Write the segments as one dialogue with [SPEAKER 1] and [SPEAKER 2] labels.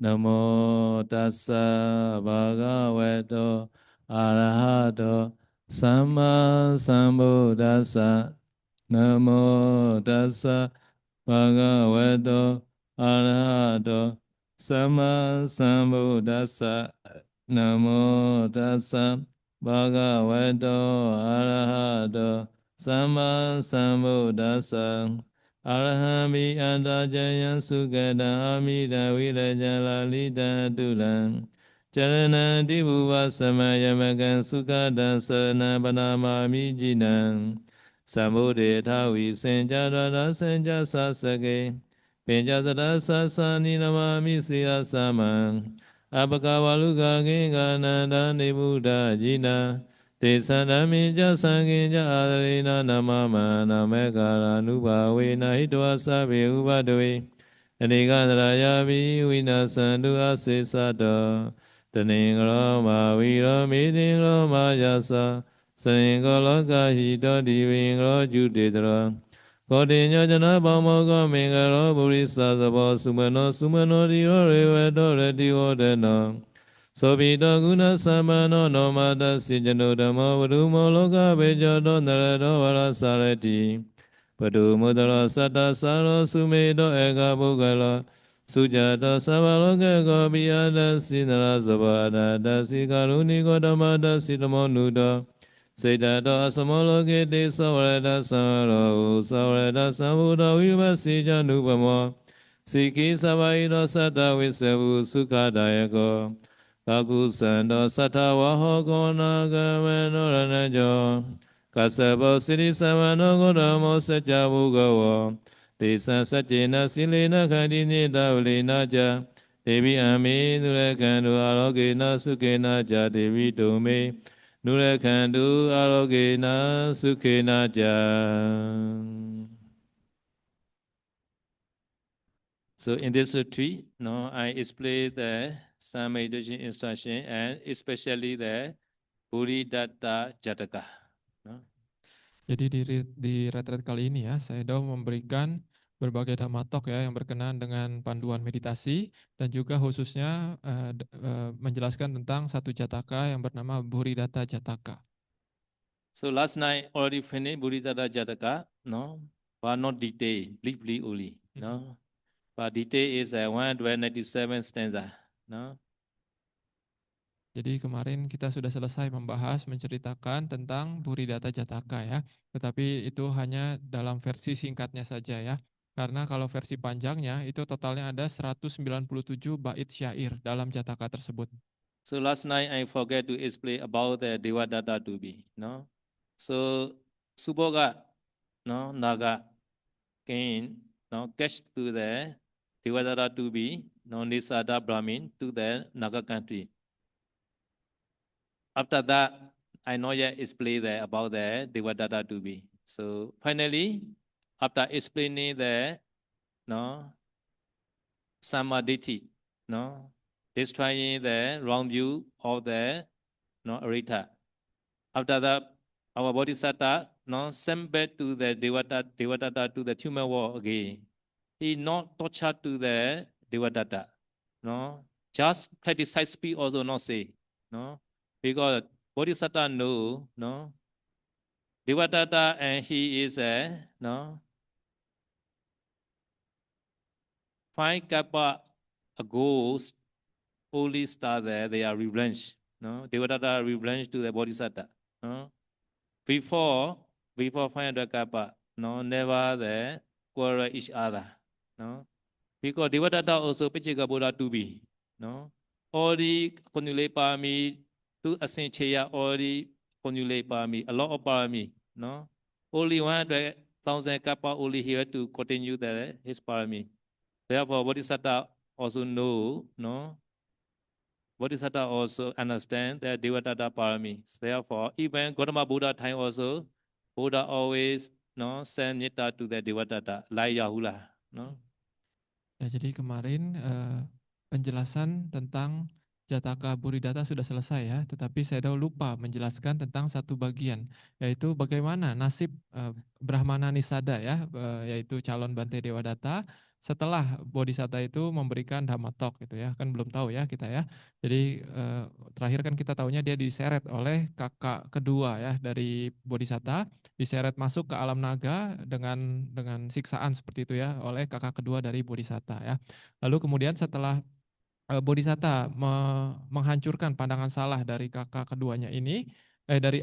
[SPEAKER 1] Namo tassa bhagavato arahato samma sambuddhassa. Namo tassa bhagavato arahato samma sambuddhassa. Namo tassa bhagavato arahato samma sambuddhassa. Arahami Adajaya Sukada Amida Virajala Lida Tulam Charana Dibuva Samaya Magan Sukada Sarana Banama Mijinam Sambuddhe Tavi Senjara Senja Sasake Penjasara Sasani Namami Siya Samang Apakavaluka Kinga Nanda Nibuddha Jina Tesanami Jasanginja Adalina Namama Namekara Nubhavena Hitva Sabi Ubadwe Anigandrayavi Vinasandu Asesata Taningro Viro Midingro Majasa Saningoloka Hito Divingro Judidra Kodinya Jana Pamoga Mingaro Burisa Sabo Sumano Dio Revedo Redio Dena Sobita guna samano nomada sijano dhamma vadumo loka bejodo narado varasarati Padu mudara satta saro sumedo eka bukala Sujata savaloka gobiyada sinara sabada dasi karuni kodamada sitamo nuda Sedado asamoloke te savarada saro savarada sambuddha vivasi janupamo Siki savairo satta visavu sukadayako Kakusando Satavaho Kona Kameno Ranajo Kasabo Siri Samano Kodamo Sajavu Gawa Tesa Sajena Silena Kandini Davalina Ja Devi Ami Nurekandu Arogena Sukena Ja Devi Dome Nurekandu Arogena Sukena Ja. So in this retreat, I explain some meditation instruction and especially the Buddhidata Jataka.
[SPEAKER 2] Jadi di retret kali ini ya, saya Do memberikan berbagai dhammatok ya yang berkenaan dengan panduan meditasi dan juga khususnya menjelaskan tentang satu jataka yang bernama Buddhidata Jataka.
[SPEAKER 1] So last night already finished Buddhidata Jataka, but not detail, briefly only, But detail is 197 stanza,
[SPEAKER 2] Jadi kemarin kita sudah selesai membahas menceritakan tentang Buddhidata Jataka ya, tetapi itu hanya dalam versi singkatnya saja ya. Karena kalau versi panjangnya itu totalnya ada 197 bait syair dalam jataka tersebut.
[SPEAKER 1] So last night I forget to explain about the Devadatta to be, So Subhoga, Naga, came, catch to the Devadatta to be, Nisada Brahmin to the Naga country. After that, I not yet explain about the Devadatta to be. So finally, after explaining the Samadhi, destroying the wrong view of the Arita. After that, our Bodhisattva sent back to the Devadatta to the human world again. He not tortured to the Devadatta. Just criticize speak also not say. Because Bodhisattva know, Devadatta and he is a, 5 kappa ago only start there, they are revenge. Devadatta revenge to the Bodhisattva. Before 500 kappa, never the quarrel each other. Because Devadatta also Pichika Buddha to be. All the Konule Parami to Asinchaya, all the Konule Parami, a lot of Parami. Only 100,000 kappa only here to continue his Parami. Therefore, Bodhisattva also know, Bodhisattva also understand that Devadatta Parami. Therefore, even Gautama Buddha time also, Buddha always send metta to the Devadatta, like Yahula.
[SPEAKER 2] Ya, jadi kemarin penjelasan tentang Jataka Buridata sudah selesai ya, tetapi saya lupa menjelaskan tentang satu bagian, yaitu bagaimana nasib Brahmana Nisada ya, yaitu calon Bante Dewadatta setelah Bodhisatta itu memberikan Dhammatalk gitu ya, kan belum tahu ya kita ya. Jadi terakhir kan kita tahunya dia diseret oleh kakak kedua ya dari Bodhisatta, diseret masuk ke alam naga dengan siksaan seperti itu ya oleh kakak kedua dari Bodhisatta ya. Lalu kemudian setelah Bodhisatta menghancurkan pandangan salah dari kakak keduanya ini, dari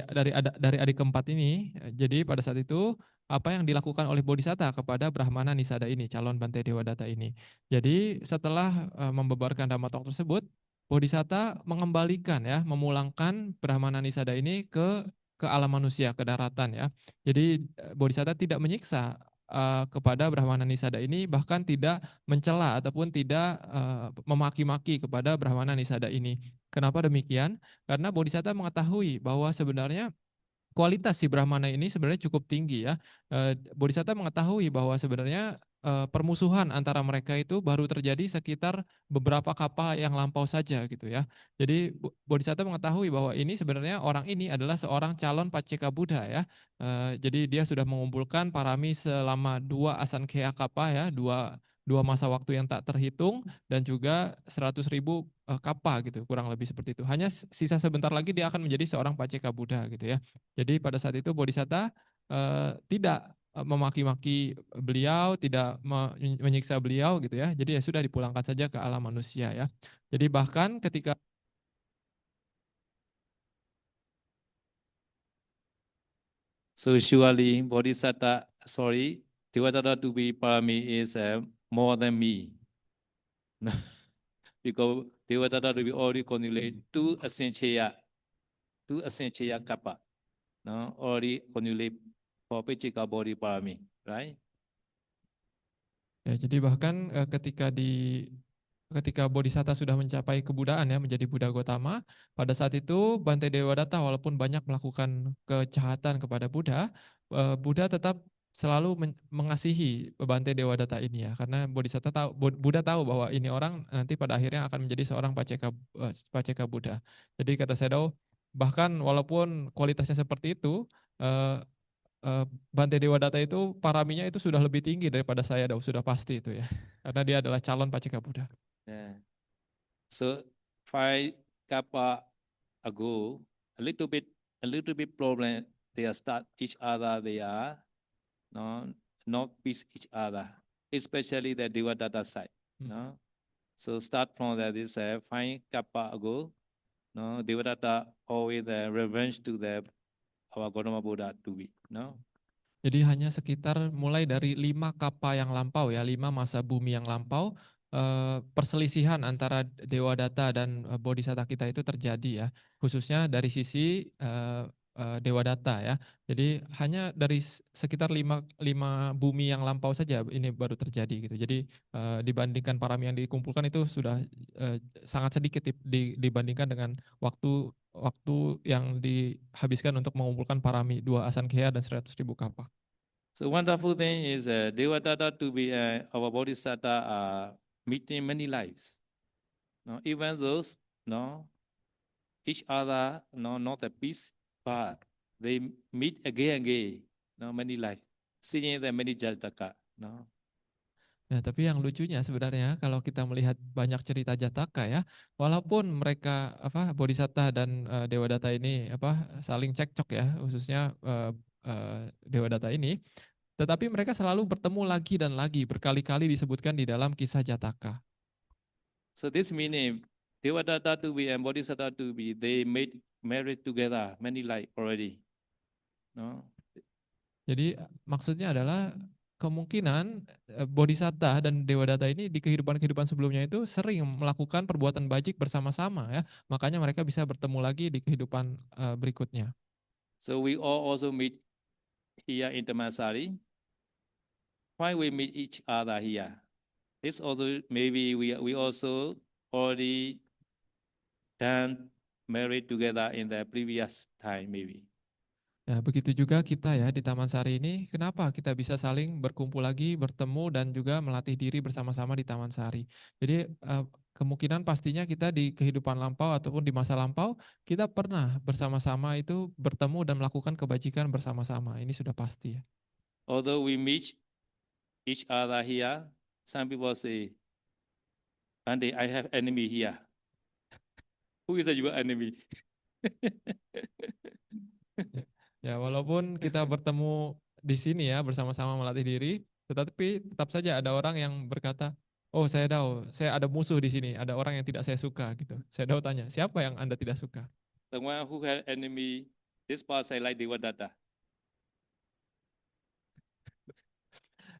[SPEAKER 2] adik keempat ini. Jadi pada saat itu apa yang dilakukan oleh Bodhisatta kepada Brahmana Nisada ini, calon Bante Dewadatta ini. Jadi setelah membebarkan Dhammatalk tersebut, Bodhisatta mengembalikan ya, memulangkan Brahmana Nisada ini ke alam manusia, ke daratan ya. Jadi Bodhisatta tidak menyiksa kepada Brahmana Nisada ini, bahkan tidak mencela ataupun tidak memaki-maki kepada Brahmana Nisada ini. Kenapa demikian? Karena Bodhisatta mengetahui bahwa sebenarnya kualitas si Brahmana ini sebenarnya cukup tinggi ya. Bodhisatta mengetahui bahwa sebenarnya permusuhan antara mereka itu baru terjadi sekitar beberapa kapal yang lampau saja gitu ya. Jadi Bodhisatta mengetahui bahwa ini sebenarnya orang ini adalah seorang calon Pacceka Buddha ya. Jadi dia sudah mengumpulkan parami selama 2 asankheya kapa ya, dua masa waktu yang tak terhitung, dan juga 100.000 kapa gitu, kurang lebih seperti itu. Hanya sisa sebentar lagi dia akan menjadi seorang Pacceka Buddha gitu ya. Jadi pada saat itu Bodhisatta tidak memaki-maki beliau, tidak menyiksa beliau gitu ya. Jadi ya sudah dipulangkan saja ke alam manusia ya. Jadi bahkan ketika
[SPEAKER 1] So surely Bodhisatta, Devadatta to be parami is more than me. Because Devadatta to be already accumulate 2 asinchaya kappa. No, already accumulate for Pacceka body parami, right?
[SPEAKER 2] ya, jadi bahkan ketika Bodhisatta sudah mencapai kebudaan ya, menjadi Buddha Gotama, pada saat itu Bante Dewadatta walaupun banyak melakukan kejahatan kepada Buddha, Buddha tetap selalu mengasihi Bante Dewadatta ini ya, karena Bodhisatta tahu, Buddha tahu bahwa ini orang nanti pada akhirnya akan menjadi seorang Pacceka Buddha. Jadi kata Sayadaw, bahkan walaupun kualitasnya seperti itu, eh, Bante Dewadatta itu paraminya itu sudah lebih tinggi daripada saya, sudah pasti itu ya. Karena dia adalah calon Pacceka Buddha.
[SPEAKER 1] Yeah. So 5 kappa ago, a little bit problem. They are start each other. They are no not peace each other, especially the Devadatta side. No, so start from that is 5 kappa ago. No, Devadatta always revenge to our Gautama Buddha to be. No.
[SPEAKER 2] Jadi hanya sekitar mulai dari 5 kapa yang lampau ya, 5 masa bumi yang lampau, perselisihan antara Dewadatta dan Bodhisatta kita itu terjadi ya, khususnya dari sisi Dewadatta ya. Jadi hanya dari sekitar 5 bumi yang lampau saja ini baru terjadi gitu. Jadi dibandingkan parami yang dikumpulkan itu sudah sangat sedikit dibandingkan dengan waktu yang dihabiskan untuk mengumpulkan parami 2 asankheya dan 100.000 kapa.
[SPEAKER 1] So wonderful thing is Devadatta to be our Bodhisatta meeting many lives. No, even those each other not a peace, but they meet again and again. No, many lives. Seeing the many Jataka. No.
[SPEAKER 2] Nah, tapi yang lucunya sebenarnya kalau kita melihat banyak cerita Jataka ya, walaupun mereka Bodhisatta dan Dewadatta ini saling cekcok ya, khususnya Dewadatta ini, tetapi mereka selalu bertemu lagi dan lagi, berkali-kali disebutkan di dalam kisah Jataka.
[SPEAKER 1] So this meaning Devadatta to be and Bodhisatta to be, they made marriage together many life already. No.
[SPEAKER 2] Jadi maksudnya adalah kemungkinan Bodhisatta dan Dewadatta ini di kehidupan sebelumnya itu sering melakukan perbuatan bajik bersama-sama ya. Makanya mereka bisa bertemu lagi di kehidupan berikutnya.
[SPEAKER 1] So we all also meet here in Dhammasari. Why we meet each other here? It's also maybe we also already done married together in the previous time maybe.
[SPEAKER 2] Ya, begitu juga kita ya di Taman Sari ini, kenapa kita bisa saling berkumpul lagi, bertemu dan juga melatih diri bersama-sama di Taman Sari. Jadi kemungkinan pastinya kita di kehidupan lampau ataupun di masa lampau, kita pernah bersama-sama itu bertemu dan melakukan kebajikan bersama-sama. Ini sudah pasti ya.
[SPEAKER 1] Although we meet each other here, some people say, Bante, I have enemy here. Who is your enemy?
[SPEAKER 2] Ya, walaupun kita bertemu di sini ya bersama-sama melatih diri, tetapi tetap saja ada orang yang berkata, "Oh, saya tahu, saya ada musuh di sini, ada orang yang tidak saya suka," gitu. Saya tahu tanya, "Siapa yang Anda tidak suka?"
[SPEAKER 1] The one who had enemy, this person like Devadatta.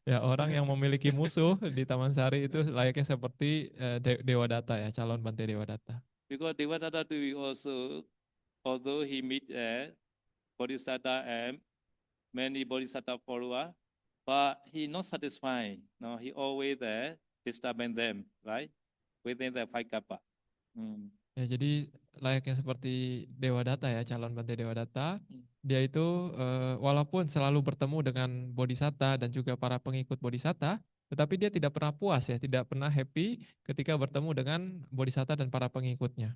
[SPEAKER 2] Ya, orang yang memiliki musuh di Taman Sari itu layaknya seperti Dewa Data ya, calon Bante Dewa Data.
[SPEAKER 1] Because Devadatta to be also, although he meet Bodhisattva and many Bodhisattva follower, but he not satisfied. No, he always disturbing them, right? Within the five kappa.
[SPEAKER 2] Ya, jadi layaknya seperti Dewa Data ya, calon Bante Dewa Data. Dia itu walaupun selalu bertemu dengan Bodhisatta dan juga para pengikut Bodhisatta, tetapi dia tidak pernah puas ya, tidak pernah happy ketika bertemu dengan Bodhisatta dan para pengikutnya.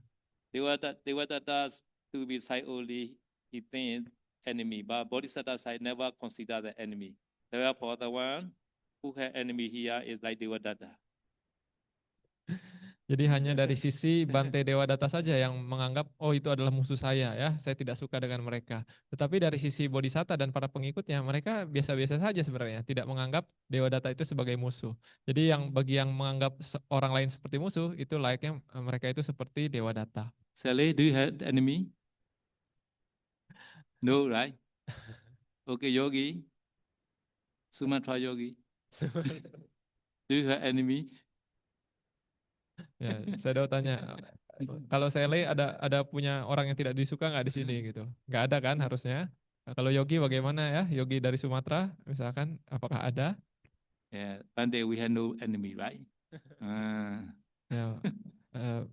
[SPEAKER 1] Devadatta to be side only, he think enemy, but Bodhisattva side never consider the enemy. Therefore, the one who had enemy here is like Devadatta.
[SPEAKER 2] Jadi hanya dari sisi Bante Dewa Data saja yang menganggap, oh itu adalah musuh saya tidak suka dengan mereka. Tetapi dari sisi Bodhisatta dan para pengikutnya, mereka biasa-biasa saja sebenarnya, tidak menganggap Dewa Data itu sebagai musuh. Jadi bagi yang menganggap orang lain seperti musuh, itu layaknya mereka itu seperti Dewa Data.
[SPEAKER 1] Sally, do you have enemy? No, right? Okay, Yogi, Sumatra Yogi, do you have enemy?
[SPEAKER 2] Ya, saya udah tanya, kalau Sele ada punya orang yang tidak disuka nggak di sini gitu? Nggak ada kan harusnya. Nah, kalau Yogi bagaimana ya? Yogi dari Sumatera misalkan, apakah ada?
[SPEAKER 1] Yeah, Bante, we have no enemy, right?
[SPEAKER 2] Ya,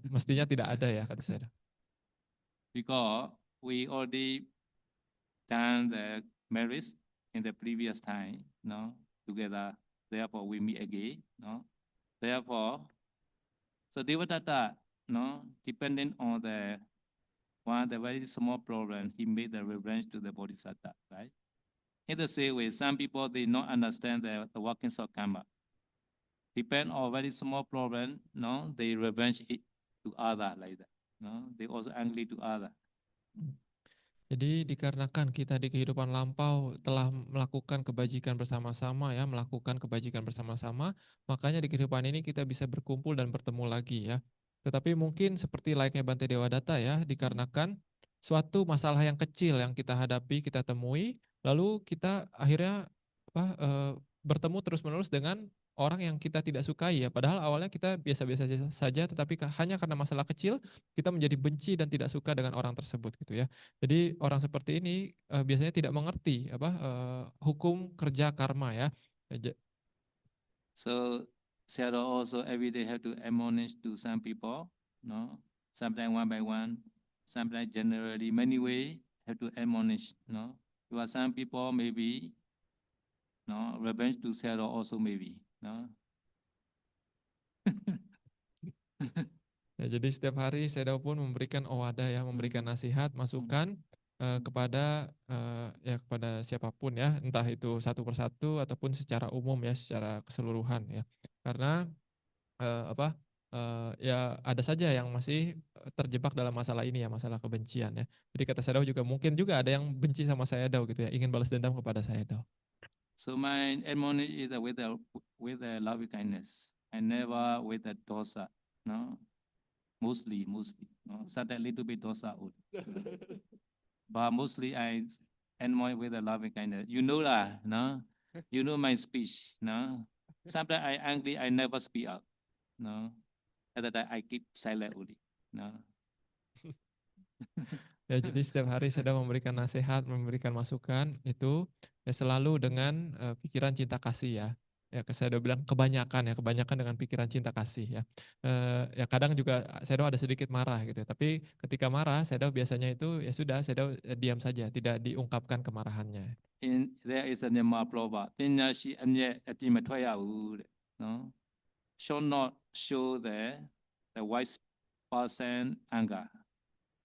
[SPEAKER 2] mestinya tidak ada ya kata saya.
[SPEAKER 1] Because we already done the marriage in the previous time, no, together. Therefore, we meet again, no. Therefore, so Devadatta, no, depending on the very small problem, he made the revenge to the Bodhisattva, right? In the same way, some people they not understand the workings of karma. Depend on very small problem, no, they revenge it to other like that, no, they also angry to other.
[SPEAKER 2] Jadi dikarenakan kita di kehidupan lampau telah melakukan kebajikan bersama-sama ya, melakukan kebajikan bersama-sama, makanya di kehidupan ini kita bisa berkumpul dan bertemu lagi ya. Tetapi mungkin seperti layaknya Bante Dewa Data ya, dikarenakan suatu masalah yang kecil yang kita hadapi, kita temui, lalu kita akhirnya bertemu terus-menerus dengan orang yang kita tidak sukai ya. Padahal awalnya kita biasa-biasa saja, tetapi hanya karena masalah kecil kita menjadi benci dan tidak suka dengan orang tersebut gitu ya. Jadi orang seperti ini biasanya tidak mengerti hukum kerja karma ya.
[SPEAKER 1] So Sayadaw also every day have to admonish to some people, no, sometimes one by one, sometimes generally many way have to admonish, no. Because some people maybe, no, revenge to Sayadaw also maybe, no.
[SPEAKER 2] Ya, jadi setiap hari saya pun memberikan owada ya, memberikan nasihat, masukan kepada kepada siapapun ya, entah itu satu persatu ataupun secara umum ya, secara keseluruhan ya. Karena ya ada saja yang masih terjebak dalam masalah ini ya, masalah kebencian ya. Jadi kata Sayadaw juga mungkin juga ada yang benci sama Sayadaw gitu ya, ingin balas dendam kepada Sayadaw.
[SPEAKER 1] So my admonish is with a loving kindness and never with a dosa, no. Mostly, no. Sometimes little bit dosa only. But mostly I admonish with a loving kindness. You know lah, no. You know my speech, no. Sometimes I angry, I never speak up, no. At that time I keep silent only, no.
[SPEAKER 2] Ya, jadi setiap hari saya memberikan nasihat, memberikan masukan itu ya selalu dengan pikiran cinta kasih ya. ya saya udah bilang kebanyakan dengan pikiran cinta kasih ya. Ya kadang juga Shadow ada sedikit marah gitu ya, tapi ketika marah Shadow biasanya itu ya sudah Shadow diam saja, tidak diungkapkan kemarahannya.
[SPEAKER 1] There is a Myanmar proverb ပညာရှိအမျက်အပြင်မထွက်ရဘူးတဲ့နော် should not show the wise person anger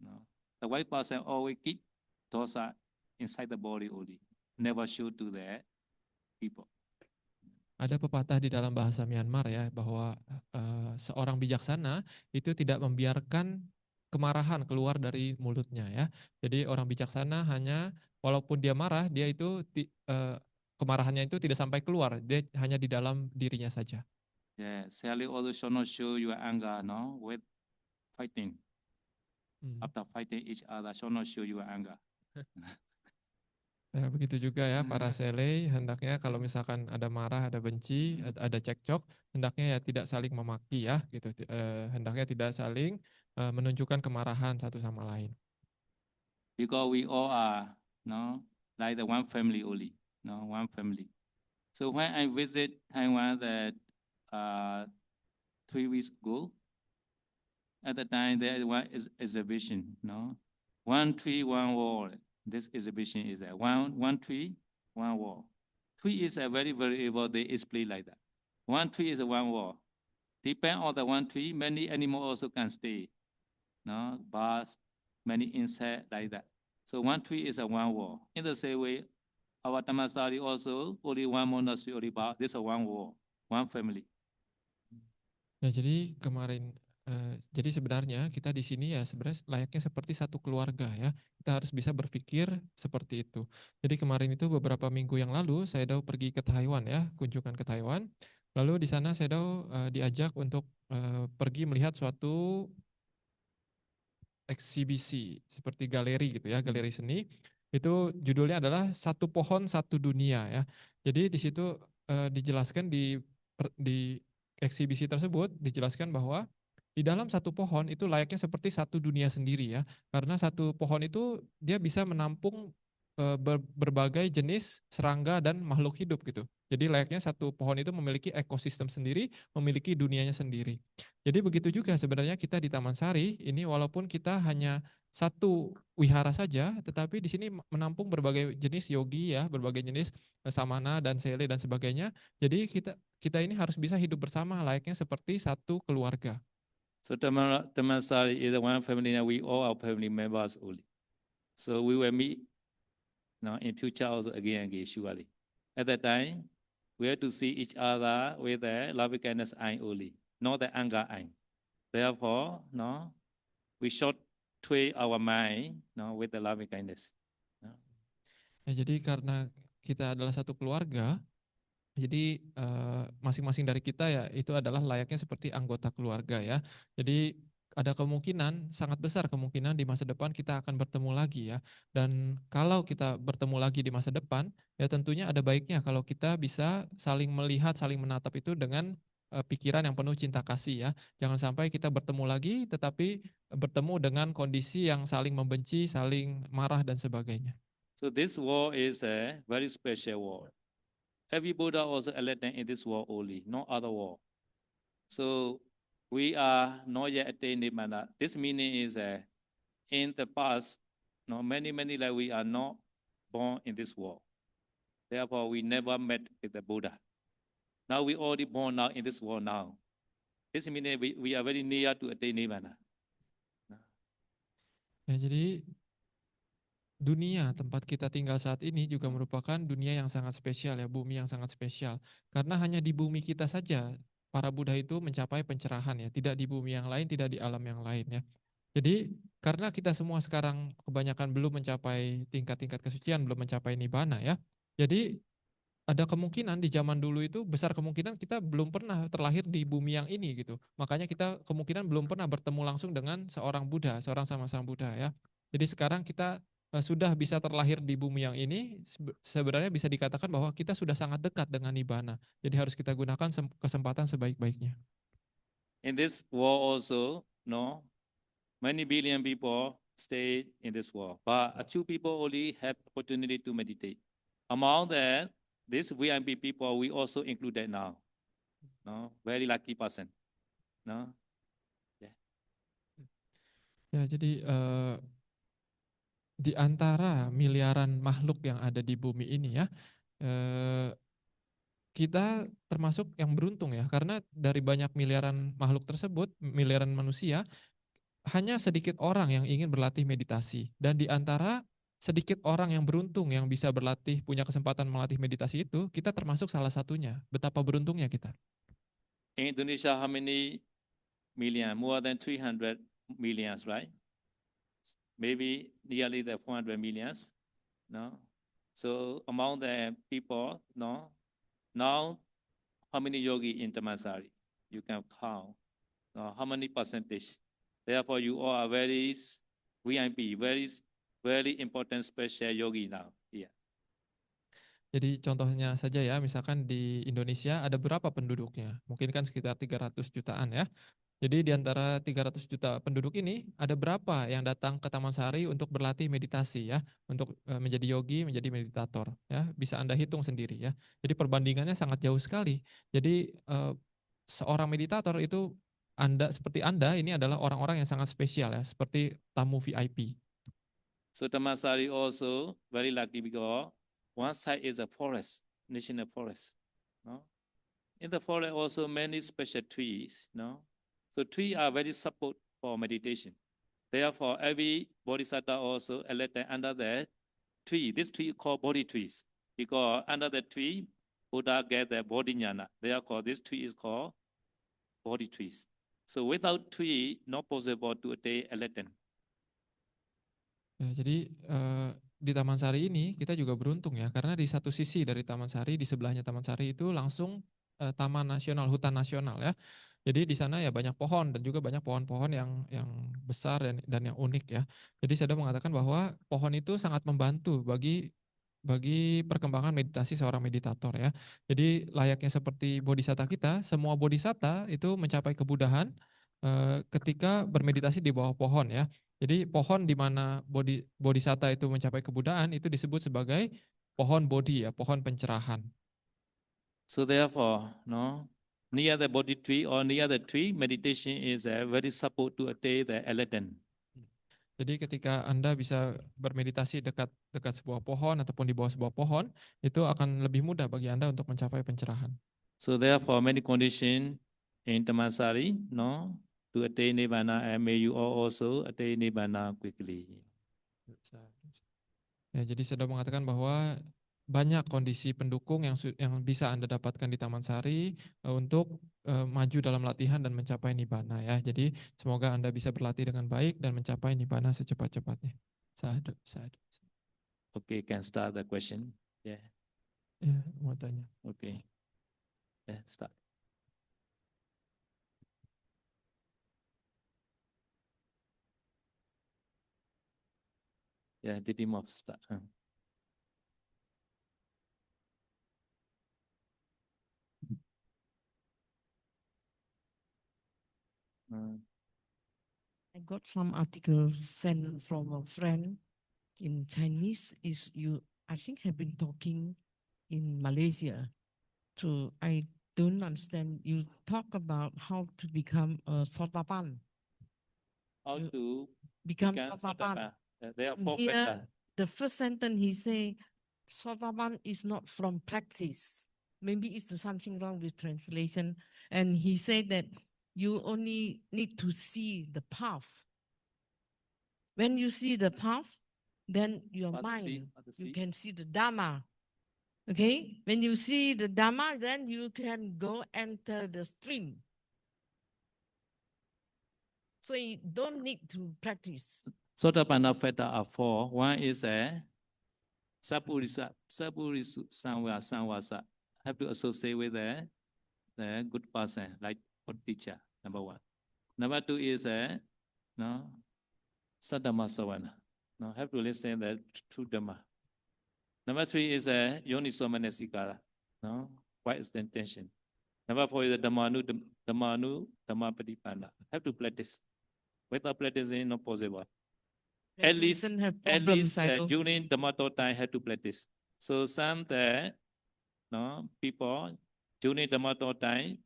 [SPEAKER 1] no the wise person always keep dosa inside the body only never show to the people.
[SPEAKER 2] Ada pepatah di dalam bahasa Myanmar ya bahwa seorang bijaksana itu tidak membiarkan kemarahan keluar dari mulutnya ya. Jadi orang bijaksana hanya walaupun dia marah, dia itu kemarahannya itu tidak sampai keluar, dia hanya di dalam dirinya saja.
[SPEAKER 1] Yeah, Sally also should not show your anger no with fighting. After fighting each other should not show your anger.
[SPEAKER 2] Nah, begitu juga ya para selei, hendaknya kalau misalkan ada marah, ada benci, ada cekcok, hendaknya ya tidak saling memaki ya gitu. Hendaknya tidak saling menunjukkan kemarahan satu sama lain.
[SPEAKER 1] Because we all are no like the one family only, no one family. So when I visit Taiwan that 3 weeks ago, at the time there is one exhibition, no, 1 tree, 1 wall. This exhibition is a one tree, 1 wall. Tree is a very variable. They explain like that. 1 tree is a 1 wall. Depend on the 1 tree, many animals also can stay. No, birds, many insects like that. So 1 tree is a 1 wall. In the same way, our Tamasari also only 1 monastery, only bar. This is 1 wall, 1 family.
[SPEAKER 2] Ya, jadi jadi sebenarnya kita di sini ya sebenarnya layaknya seperti satu keluarga ya. Kita harus bisa berpikir seperti itu. Jadi kemarin itu beberapa minggu yang lalu saya pergi ke Taiwan ya, kunjungan ke Taiwan. Lalu di sana saya diajak untuk pergi melihat suatu eksibisi seperti galeri gitu ya, galeri seni. Itu judulnya adalah Satu Pohon Satu Dunia ya. Jadi di situ dijelaskan di eksibisi tersebut dijelaskan bahwa di dalam satu pohon itu layaknya seperti satu dunia sendiri ya. Karena satu pohon itu dia bisa menampung berbagai jenis serangga dan makhluk hidup gitu. Jadi layaknya satu pohon itu memiliki ekosistem sendiri, memiliki dunianya sendiri. Jadi begitu juga sebenarnya kita di Taman Sari ini walaupun kita hanya satu wihara saja, tetapi di sini menampung berbagai jenis yogi ya, berbagai jenis samana dan sele dan sebagainya. Jadi kita ini harus bisa hidup bersama layaknya seperti satu keluarga.
[SPEAKER 1] So Taman Sari is one family and we all are family members only. So we will meet now in future also again surely. At that time, we have to see each other with the loving kindness eye only, not the anger eye. Therefore, no, we should treat our mind no, with the loving kindness. No.
[SPEAKER 2] Ya, jadi karena kita adalah satu keluarga, jadi masing-masing dari kita ya itu adalah layaknya seperti anggota keluarga ya. Jadi ada kemungkinan, sangat besar kemungkinan di masa depan kita akan bertemu lagi ya. Dan kalau kita bertemu lagi di masa depan, ya tentunya ada baiknya kalau kita bisa saling melihat, saling menatap itu dengan pikiran yang penuh cinta kasih ya. Jangan sampai kita bertemu lagi tetapi bertemu dengan kondisi yang saling membenci, saling marah dan sebagainya.
[SPEAKER 1] So this war is a very special war. Every Buddha also elected in this war only, no other war. So we are not yet attained Nibbana. This meaning is in the past, no, many like we are not born in this world. Therefore, we never met with the Buddha. Now we already born now in this world now. This means we are very near to attain Nibbana.
[SPEAKER 2] Ya, jadi dunia tempat kita tinggal saat ini juga merupakan dunia yang sangat spesial ya, bumi yang sangat spesial. Karena hanya di bumi kita saja para Buddha itu mencapai pencerahan ya, tidak di bumi yang lain, tidak di alam yang lain ya. Jadi karena kita semua sekarang kebanyakan belum mencapai tingkat-tingkat kesucian, belum mencapai nibbana ya. Jadi ada kemungkinan di zaman dulu itu besar kemungkinan kita belum pernah terlahir di bumi yang ini gitu. Makanya kita kemungkinan belum pernah bertemu langsung dengan seorang Buddha, seorang sama-sama Buddha ya. Jadi sekarang kita sudah bisa terlahir di bumi yang ini, sebenarnya bisa dikatakan bahwa kita sudah sangat dekat dengan nibbana. Jadi harus kita gunakan kesempatan sebaik-baiknya.
[SPEAKER 1] In this world also, no, many billion people stay in this world, but a few people only have opportunity to meditate. Among that, this VIP people, we also include that now. No, very lucky person. No,
[SPEAKER 2] Ya, jadi di antara miliaran makhluk yang ada di bumi ini ya, kita termasuk yang beruntung ya, karena dari banyak miliaran makhluk tersebut, miliaran manusia, hanya sedikit orang yang ingin berlatih meditasi. Dan di antara sedikit orang yang beruntung yang bisa berlatih, punya kesempatan melatih meditasi itu, kita termasuk salah satunya. Betapa beruntungnya kita.
[SPEAKER 1] in Indonesia, how many million? More than 300 millions, right? Maybe nearly the 400 millions. No, so among the people, no, now how many yogi in Dhammasari? You can count. No, how many percentage? Therefore, you all are very VIP, very important special yogi now. Yeah.
[SPEAKER 2] Jadi contohnya saja ya, misalkan di Indonesia ada berapa penduduknya? Mungkin kan sekitar 300 jutaan ya. Jadi di antara 300 juta penduduk ini, ada berapa yang datang ke Taman Sari untuk berlatih meditasi ya, untuk menjadi yogi, menjadi meditator ya. Bisa Anda hitung sendiri ya. Jadi perbandingannya sangat jauh sekali. Jadi seorang meditator itu seperti Anda ini adalah orang-orang yang sangat spesial ya, seperti tamu VIP.
[SPEAKER 1] So Dhammasari also very lucky because one side is a forest, national forest. No? In the forest also many special trees. No? So trees are very support for meditation. Therefore, every bodhisattva also elected under the tree. This tree called body trees because under the tree, Buddha get the body jnana. Therefore, this tree is called body trees. So without tree, not possible to attain enlightenment.
[SPEAKER 2] Ya, jadi di Taman Sari ini kita juga beruntung ya, karena di satu sisi dari Taman Sari, di sebelahnya Taman Sari itu langsung Taman Nasional, Hutan Nasional ya. Jadi di sana ya banyak pohon dan juga banyak pohon-pohon yang besar dan yang unik ya. Jadi saya sudah mengatakan bahwa pohon itu sangat membantu bagi perkembangan meditasi seorang meditator ya. Jadi layaknya seperti bodhisatta kita, semua bodhisatta itu mencapai kebudahan ketika bermeditasi di bawah pohon ya. Jadi pohon di mana bodhisatta itu mencapai kebudahan itu disebut sebagai pohon bodhi ya, pohon pencerahan.
[SPEAKER 1] So therefore, no, near the body tree or near the tree, meditation is very support to attain the enlightenment.
[SPEAKER 2] Jadi ketika Anda bisa bermeditasi dekat sebuah pohon ataupun di bawah sebuah pohon, itu akan lebih mudah bagi Anda untuk mencapai pencerahan.
[SPEAKER 1] So therefore, many conditions in Dhammasari, no, to attain Nibbana, and may you all also attain Nibbana quickly.
[SPEAKER 2] Ya, jadi saya sudah mengatakan bahwa banyak kondisi pendukung yang bisa Anda dapatkan di Taman Sari untuk maju dalam latihan dan mencapai Nibbana ya. Jadi semoga Anda bisa berlatih dengan baik dan mencapai Nibbana secepat-cepatnya. Sadhu.
[SPEAKER 1] Okay, can start the question. Yeah.
[SPEAKER 2] Ya, mau tanya.
[SPEAKER 1] Okay. Yeah, start. Yeah, did him off start.
[SPEAKER 3] I got some articles sent from a friend in Chinese. I think have been talking in Malaysia. So I don't understand. You talk about how to become a sotapan.
[SPEAKER 1] How to
[SPEAKER 3] become
[SPEAKER 1] become
[SPEAKER 3] sotapan.
[SPEAKER 1] There are
[SPEAKER 3] And
[SPEAKER 1] four
[SPEAKER 3] here,
[SPEAKER 1] paths.
[SPEAKER 3] the first sentence he say, sotapan is not from practice. Maybe it's something wrong with translation. And he said that you only need to see the path. When you see the path, then your mind, you can see the Dhamma. Okay? When you see the Dhamma, then you can go enter the stream. So you don't need to practice.
[SPEAKER 1] Sotapanna paths are four. One is a Sappurisa Samvasa. Have to associate with the good person, like good teacher, number one. Number two is Saddhamma Savana. No, have to listen the true Dhamma. Number three is Yoniso Manasikara. No, what is the intention? Number four is the Dhammapatipanna. Have to practice. Without practicing, not possible. At least during Dhammato time, have to practice. So some no, people during Dhamma talk time,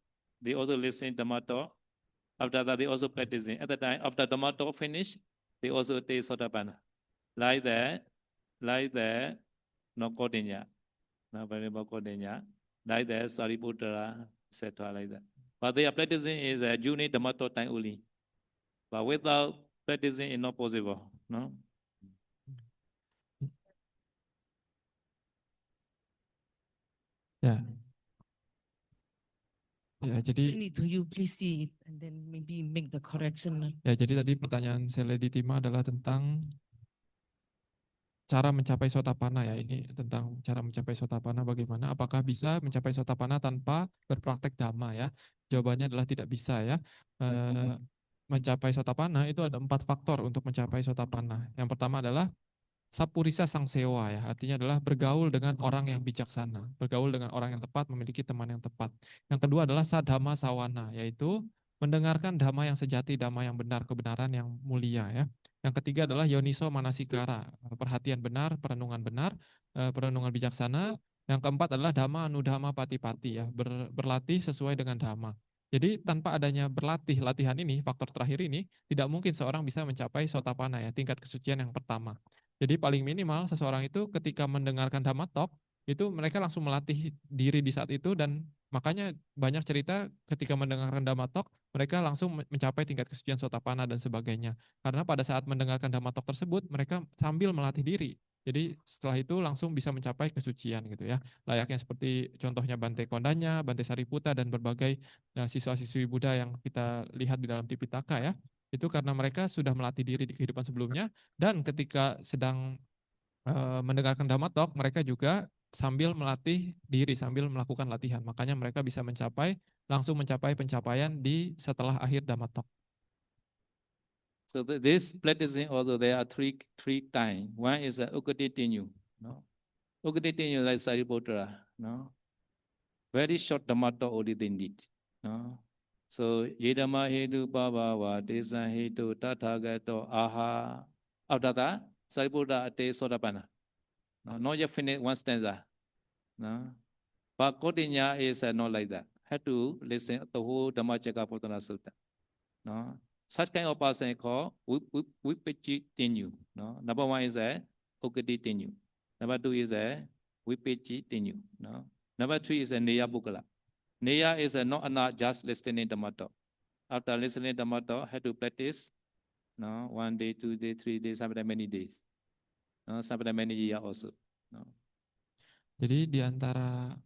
[SPEAKER 1] they also listen Dhamma talk. After that, they also practicing. At the time, after Dhamma talk finish, they also take Sotapanna. Like that, no Kaudinya, no Venerable Kaudinya, like that, Sariputta, etc. like that. But they are practicing is during Dhamma talk time only. But without practicing, it's not possible, no?
[SPEAKER 2] Ya. Ya, jadi
[SPEAKER 3] Send it to you, please see it, and then maybe make the correction.
[SPEAKER 2] ya jadi tadi pertanyaan Sele Ditima adalah tentang cara mencapai Sotapanna ya. Ini tentang cara mencapai Sotapanna bagaimana? Apakah bisa mencapai Sotapanna tanpa berpraktek Dhamma ya? Jawabannya adalah tidak bisa ya. Mencapai Sotapanna itu ada 4 faktor untuk mencapai Sotapanna. Yang pertama adalah Sapurisa Sangsewa ya, artinya adalah bergaul dengan orang yang bijaksana, bergaul dengan orang yang tepat, memiliki teman yang tepat. Yang kedua adalah Sadhamma Sawana, yaitu mendengarkan dhamma yang sejati, dhamma yang benar, kebenaran yang mulia ya. Yang ketiga adalah Yoniso Manasikara, perhatian benar, perenungan benar, perenungan bijaksana. Yang keempat adalah Dhamma Anudhamma Patipati ya, berlatih sesuai dengan dhamma. Jadi tanpa adanya berlatih, latihan ini, faktor terakhir ini, tidak mungkin seorang bisa mencapai Sotapanna ya, tingkat kesucian yang pertama. Jadi paling minimal seseorang itu ketika mendengarkan Dhamma Talk, itu mereka langsung melatih diri di saat itu dan makanya banyak cerita ketika mendengarkan Dhamma Talk, mereka langsung mencapai tingkat kesucian Sotapanna dan sebagainya. Karena pada saat mendengarkan Dhamma Talk tersebut, mereka sambil melatih diri. Jadi setelah itu langsung bisa mencapai kesucian gitu ya. Layaknya seperti contohnya Bante Kondanya, Bante Sariputta, dan berbagai siswa-siswi Buddha yang kita lihat di dalam Tipitaka ya. Itu karena mereka sudah melatih diri di kehidupan sebelumnya, dan ketika sedang mendengarkan Dhamma Talk, mereka juga sambil melatih diri, sambil melakukan latihan. Makanya mereka bisa langsung mencapai pencapaian di setelah akhir Dhamma Talk.
[SPEAKER 1] So this practicing also there are three kinds. One is Ukaditinu, no? Ukaditinu like Sariputta, no? Very short Dhamma talk only they need, no? So Yedama Hedu Bhava Desa Hedu Tathagato Aha. After that, Sariputta attains Sotapanna. No, not yet finished one stanza. No. But Kaudinya is not like that. Had to listen the whole Dhammacakkappavattana Sutta. No. Such kind of person called Vipachi Tenu. No. Number one is Ukadi Tenu. Number two is Vipachi Tenu. No. Number three is Neya Bukala. Neya is not just listening Dhamma talk. After listening Dhamma talk, had to practice. No, 1 day, 2 days, 3 days, sometimes many days. No, sometimes many years also. No.
[SPEAKER 2] Jadi di antara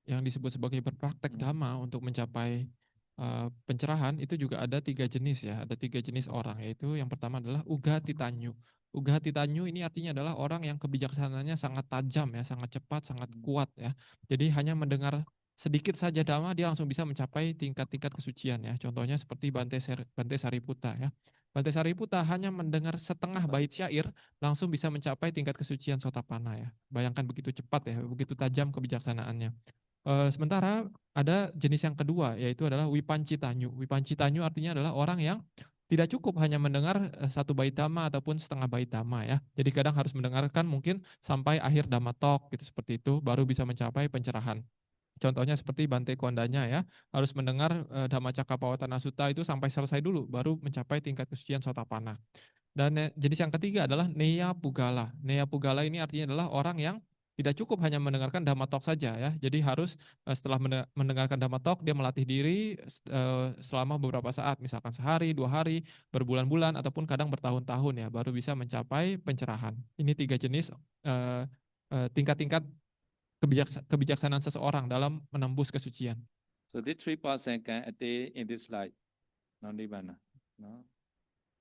[SPEAKER 2] yang disebut sebagai berpraktek dhamma untuk mencapai pencerahan itu juga ada 3 jenis ya, ada 3 jenis orang, yaitu yang pertama adalah Ugatitanyu. Ugatitanyu ini artinya adalah orang yang kebijaksanaannya sangat tajam ya, sangat cepat, sangat kuat ya. Jadi hanya mendengar sedikit saja dhamma dia langsung bisa mencapai tingkat-tingkat kesucian ya. Contohnya seperti Bante Sariputta ya. Bante Sariputta hanya mendengar setengah bait syair langsung bisa mencapai tingkat kesucian Sotapanna ya. Bayangkan begitu cepat ya, begitu tajam kebijaksanaannya. Sementara ada jenis yang kedua, yaitu adalah Wipancitanyu. Wipancitanyu artinya adalah orang yang tidak cukup hanya mendengar 1 bait dhamma ataupun setengah bait dhamma ya. Jadi kadang harus mendengarkan mungkin sampai akhir Dhamma Talk gitu, seperti itu baru bisa mencapai pencerahan. Contohnya seperti Bante Kondanya ya, harus mendengar Dhammacakkappavattana Sutta itu sampai selesai dulu baru mencapai tingkat kesucian Sotapanna. Dan jenis yang ketiga adalah Neya Pugala. Neya Pugala ini artinya adalah orang yang tidak cukup hanya mendengarkan Dhamma Talk saja ya. Jadi harus setelah mendengarkan Dhamma Talk dia melatih diri selama beberapa saat, misalkan sehari, 2 hari, berbulan-bulan ataupun kadang bertahun-tahun ya, baru bisa mencapai pencerahan. Ini 3 jenis tingkat-tingkat kebijaksanaan seseorang dalam menembus kesucian.
[SPEAKER 1] So these 3% can attain in this life, non-nibbana. No?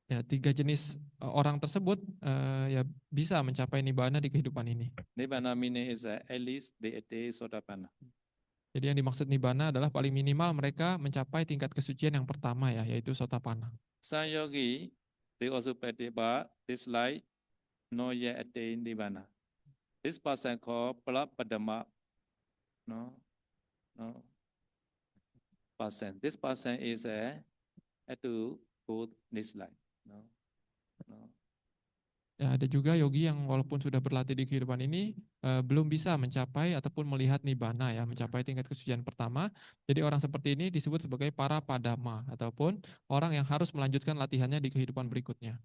[SPEAKER 2] Ya, 3 jenis orang tersebut ya bisa mencapai nibbana di kehidupan ini.
[SPEAKER 1] Nibbana meaning is at least they attain Sotapanna.
[SPEAKER 2] Jadi yang dimaksud nibbana adalah paling minimal mereka mencapai tingkat kesucian yang pertama ya, yaitu Sotapanna.
[SPEAKER 1] Some yogi, they also practice, but this life not yet attain nibbana. This person called Palapadama, no person. This person is had to go this life, no.
[SPEAKER 2] Ya, ada juga yogi yang walaupun sudah berlatih di kehidupan ini belum bisa mencapai ataupun melihat nibbana ya, mencapai tingkat kesucian pertama. Jadi orang seperti ini disebut sebagai para padama ataupun orang yang harus melanjutkan latihannya di kehidupan berikutnya.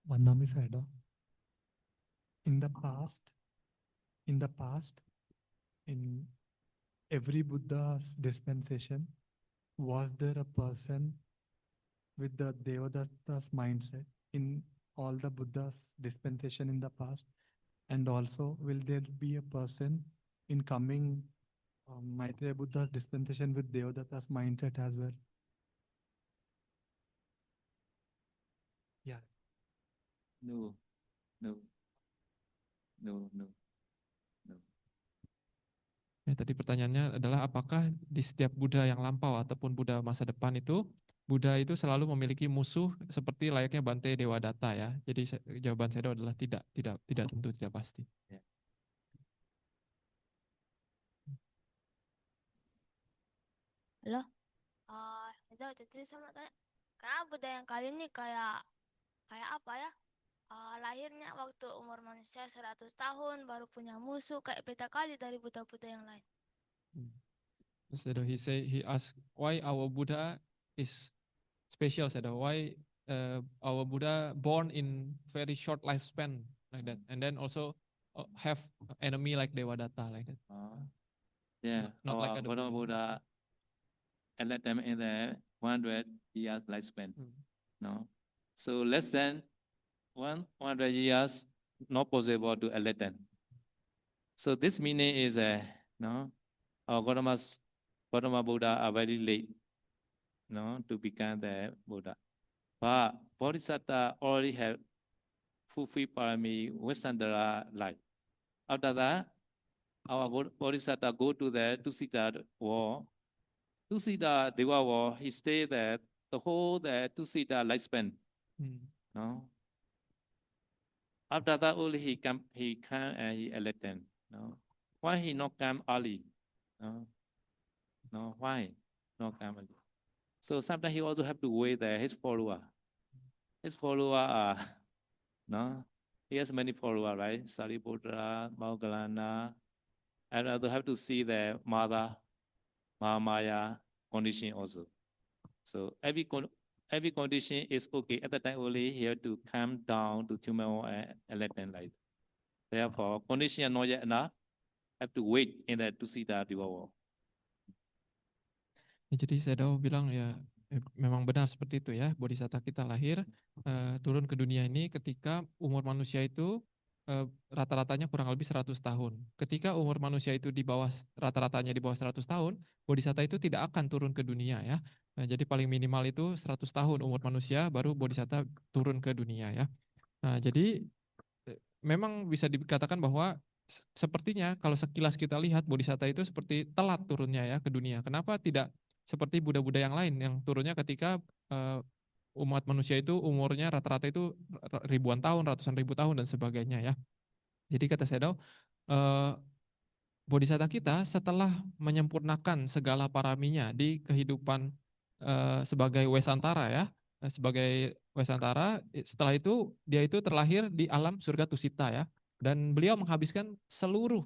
[SPEAKER 4] Vandami Sayadaw. In the past, in every Buddha's dispensation, was there a person with the Devadatta's mindset in all the Buddha's dispensation in the past? And also, will there be a person in coming Maitreya Buddha's dispensation with Devadatta's mindset as well? Yeah.
[SPEAKER 1] No, no, no, no, no.
[SPEAKER 2] Ya, tadi pertanyaannya adalah apakah di setiap Buddha yang lampau ataupun Buddha masa depan itu Buddha itu selalu memiliki musuh seperti layaknya Bante Dewadatta ya. Jadi jawaban saya adalah tidak tentu, tidak pasti.
[SPEAKER 1] Ya.
[SPEAKER 5] Halo, itu jadi sama tanya, kenapa Buddha yang kali ini kayak apa ya? Lahirnya waktu umur manusia 100 tahun baru punya musuh kayak beda kali dari Buddha-Buddha yang lain.
[SPEAKER 2] So he asked why our Buddha is special. Why our Buddha born in very short lifespan like that, and then also have enemy like Devadatta like that.
[SPEAKER 1] Yeah,
[SPEAKER 2] Not like
[SPEAKER 1] our
[SPEAKER 2] other
[SPEAKER 1] Buddha elect them in the 100 years lifespan. No, so less than 100 years not possible to elect them. So this meaning is no, our Gautama Buddha are very late, no, to become the Buddha. But Bodhisattva already have fulfilled parami Vesandara life. After that, our Bodhisattva go to the Tusita war. Tusita Deva war, he stayed there the whole Tusita lifespan. No. After that, only he come and he elect them. No. Why he not come early? No. No. Why not come early? So sometimes he also have to wait there. His follower. His follower are no. He has many followers, right? Sariputta, Moggallana, and also have to see the mother, Mahamaya condition also. So every condition is okay. At the time only he have to come down to Tumao and elect them like. Therefore, condition are not yet enough. Have to wait in the Tusita Dewa.
[SPEAKER 2] Ya, jadi saya bilang ya memang benar seperti itu ya. Bodhisatta kita lahir turun ke dunia ini ketika umur manusia itu rata-ratanya kurang lebih 100 tahun. Ketika umur manusia itu di bawah rata-ratanya di bawah 100 tahun, Bodhisatta itu tidak akan turun ke dunia ya. Nah, jadi paling minimal itu 100 tahun umur manusia baru Bodhisatta turun ke dunia ya. Nah, jadi memang bisa dikatakan bahwa sepertinya kalau sekilas kita lihat Bodhisatta itu seperti telat turunnya ya ke dunia. Kenapa tidak seperti Buddha-Buddha yang lain yang turunnya ketika umat manusia itu umurnya rata-rata itu ribuan tahun, ratusan ribu tahun dan sebagainya ya. Jadi kata Sayadaw, Bodhisatta kita setelah menyempurnakan segala paraminya di kehidupan sebagai Wesantara ya, sebagai Wesantara, setelah itu dia itu terlahir di alam surga Tusita ya, dan beliau menghabiskan seluruh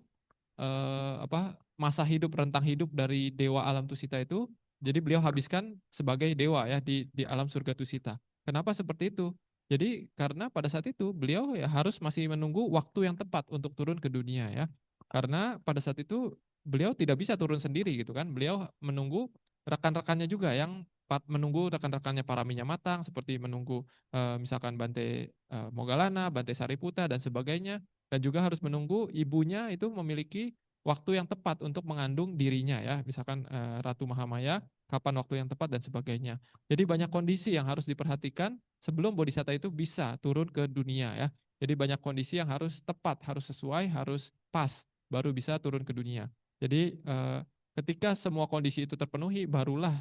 [SPEAKER 2] masa hidup, rentang hidup dari dewa alam Tusita itu. Jadi beliau habiskan sebagai dewa ya di alam surga Tusita. Kenapa seperti itu? Jadi karena pada saat itu beliau ya harus masih menunggu waktu yang tepat untuk turun ke dunia ya. Karena pada saat itu beliau tidak bisa turun sendiri gitu kan. Beliau menunggu rekan-rekannya juga yang menunggu rekan-rekannya paraminya matang seperti menunggu misalkan Bante Moggallana, Bante Sariputta dan sebagainya, dan juga harus menunggu ibunya itu memiliki waktu yang tepat untuk mengandung dirinya ya, misalkan Ratu Mahamaya kapan waktu yang tepat dan sebagainya. Jadi banyak kondisi yang harus diperhatikan sebelum Bodhisatta itu bisa turun ke dunia ya. Jadi banyak kondisi yang harus tepat, harus sesuai, harus pas baru bisa turun ke dunia. Jadi ketika semua kondisi itu terpenuhi barulah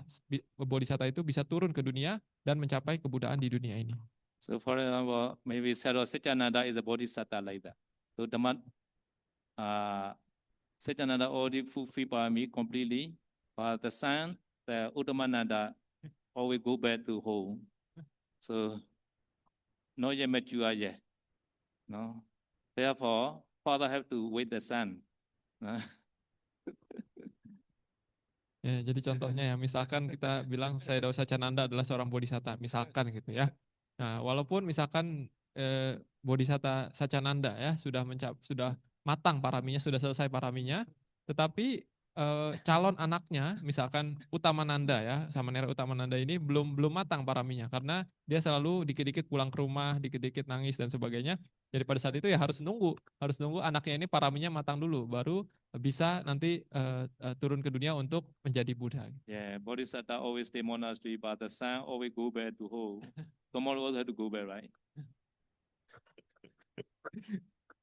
[SPEAKER 2] Bodhisatta itu bisa turun ke dunia dan mencapai kebudayaan di dunia ini.
[SPEAKER 1] So for example, maybe Sayadaw Satyananda is a Bodhisatta like that. So Satyananda already fulfilled parami completely. For the son, the Uttamananda always go back to home. So not yet mature yet. No. Therefore, father have to wait the son. No?
[SPEAKER 2] Ya, jadi contohnya ya, misalkan kita bilang Sayadaw Sacananda adalah seorang bodhisatta, misalkan gitu ya. Nah, walaupun misalkan bodhisatta Sacananda ya sudah matang paraminya, sudah selesai paraminya, tetapi calon anaknya, misalkan Utamananda ya, Samanera Utamananda ini belum matang paraminya karena dia selalu dikit-dikit pulang ke rumah, dikit-dikit nangis dan sebagainya. Jadi pada saat itu ya harus nunggu anaknya ini paraminya matang dulu, baru bisa nanti turun ke dunia untuk menjadi Buddha.
[SPEAKER 1] Yeah, Bodhisatta always stay monastery, but the son always go back to home. Tomorrow also have to go back, right?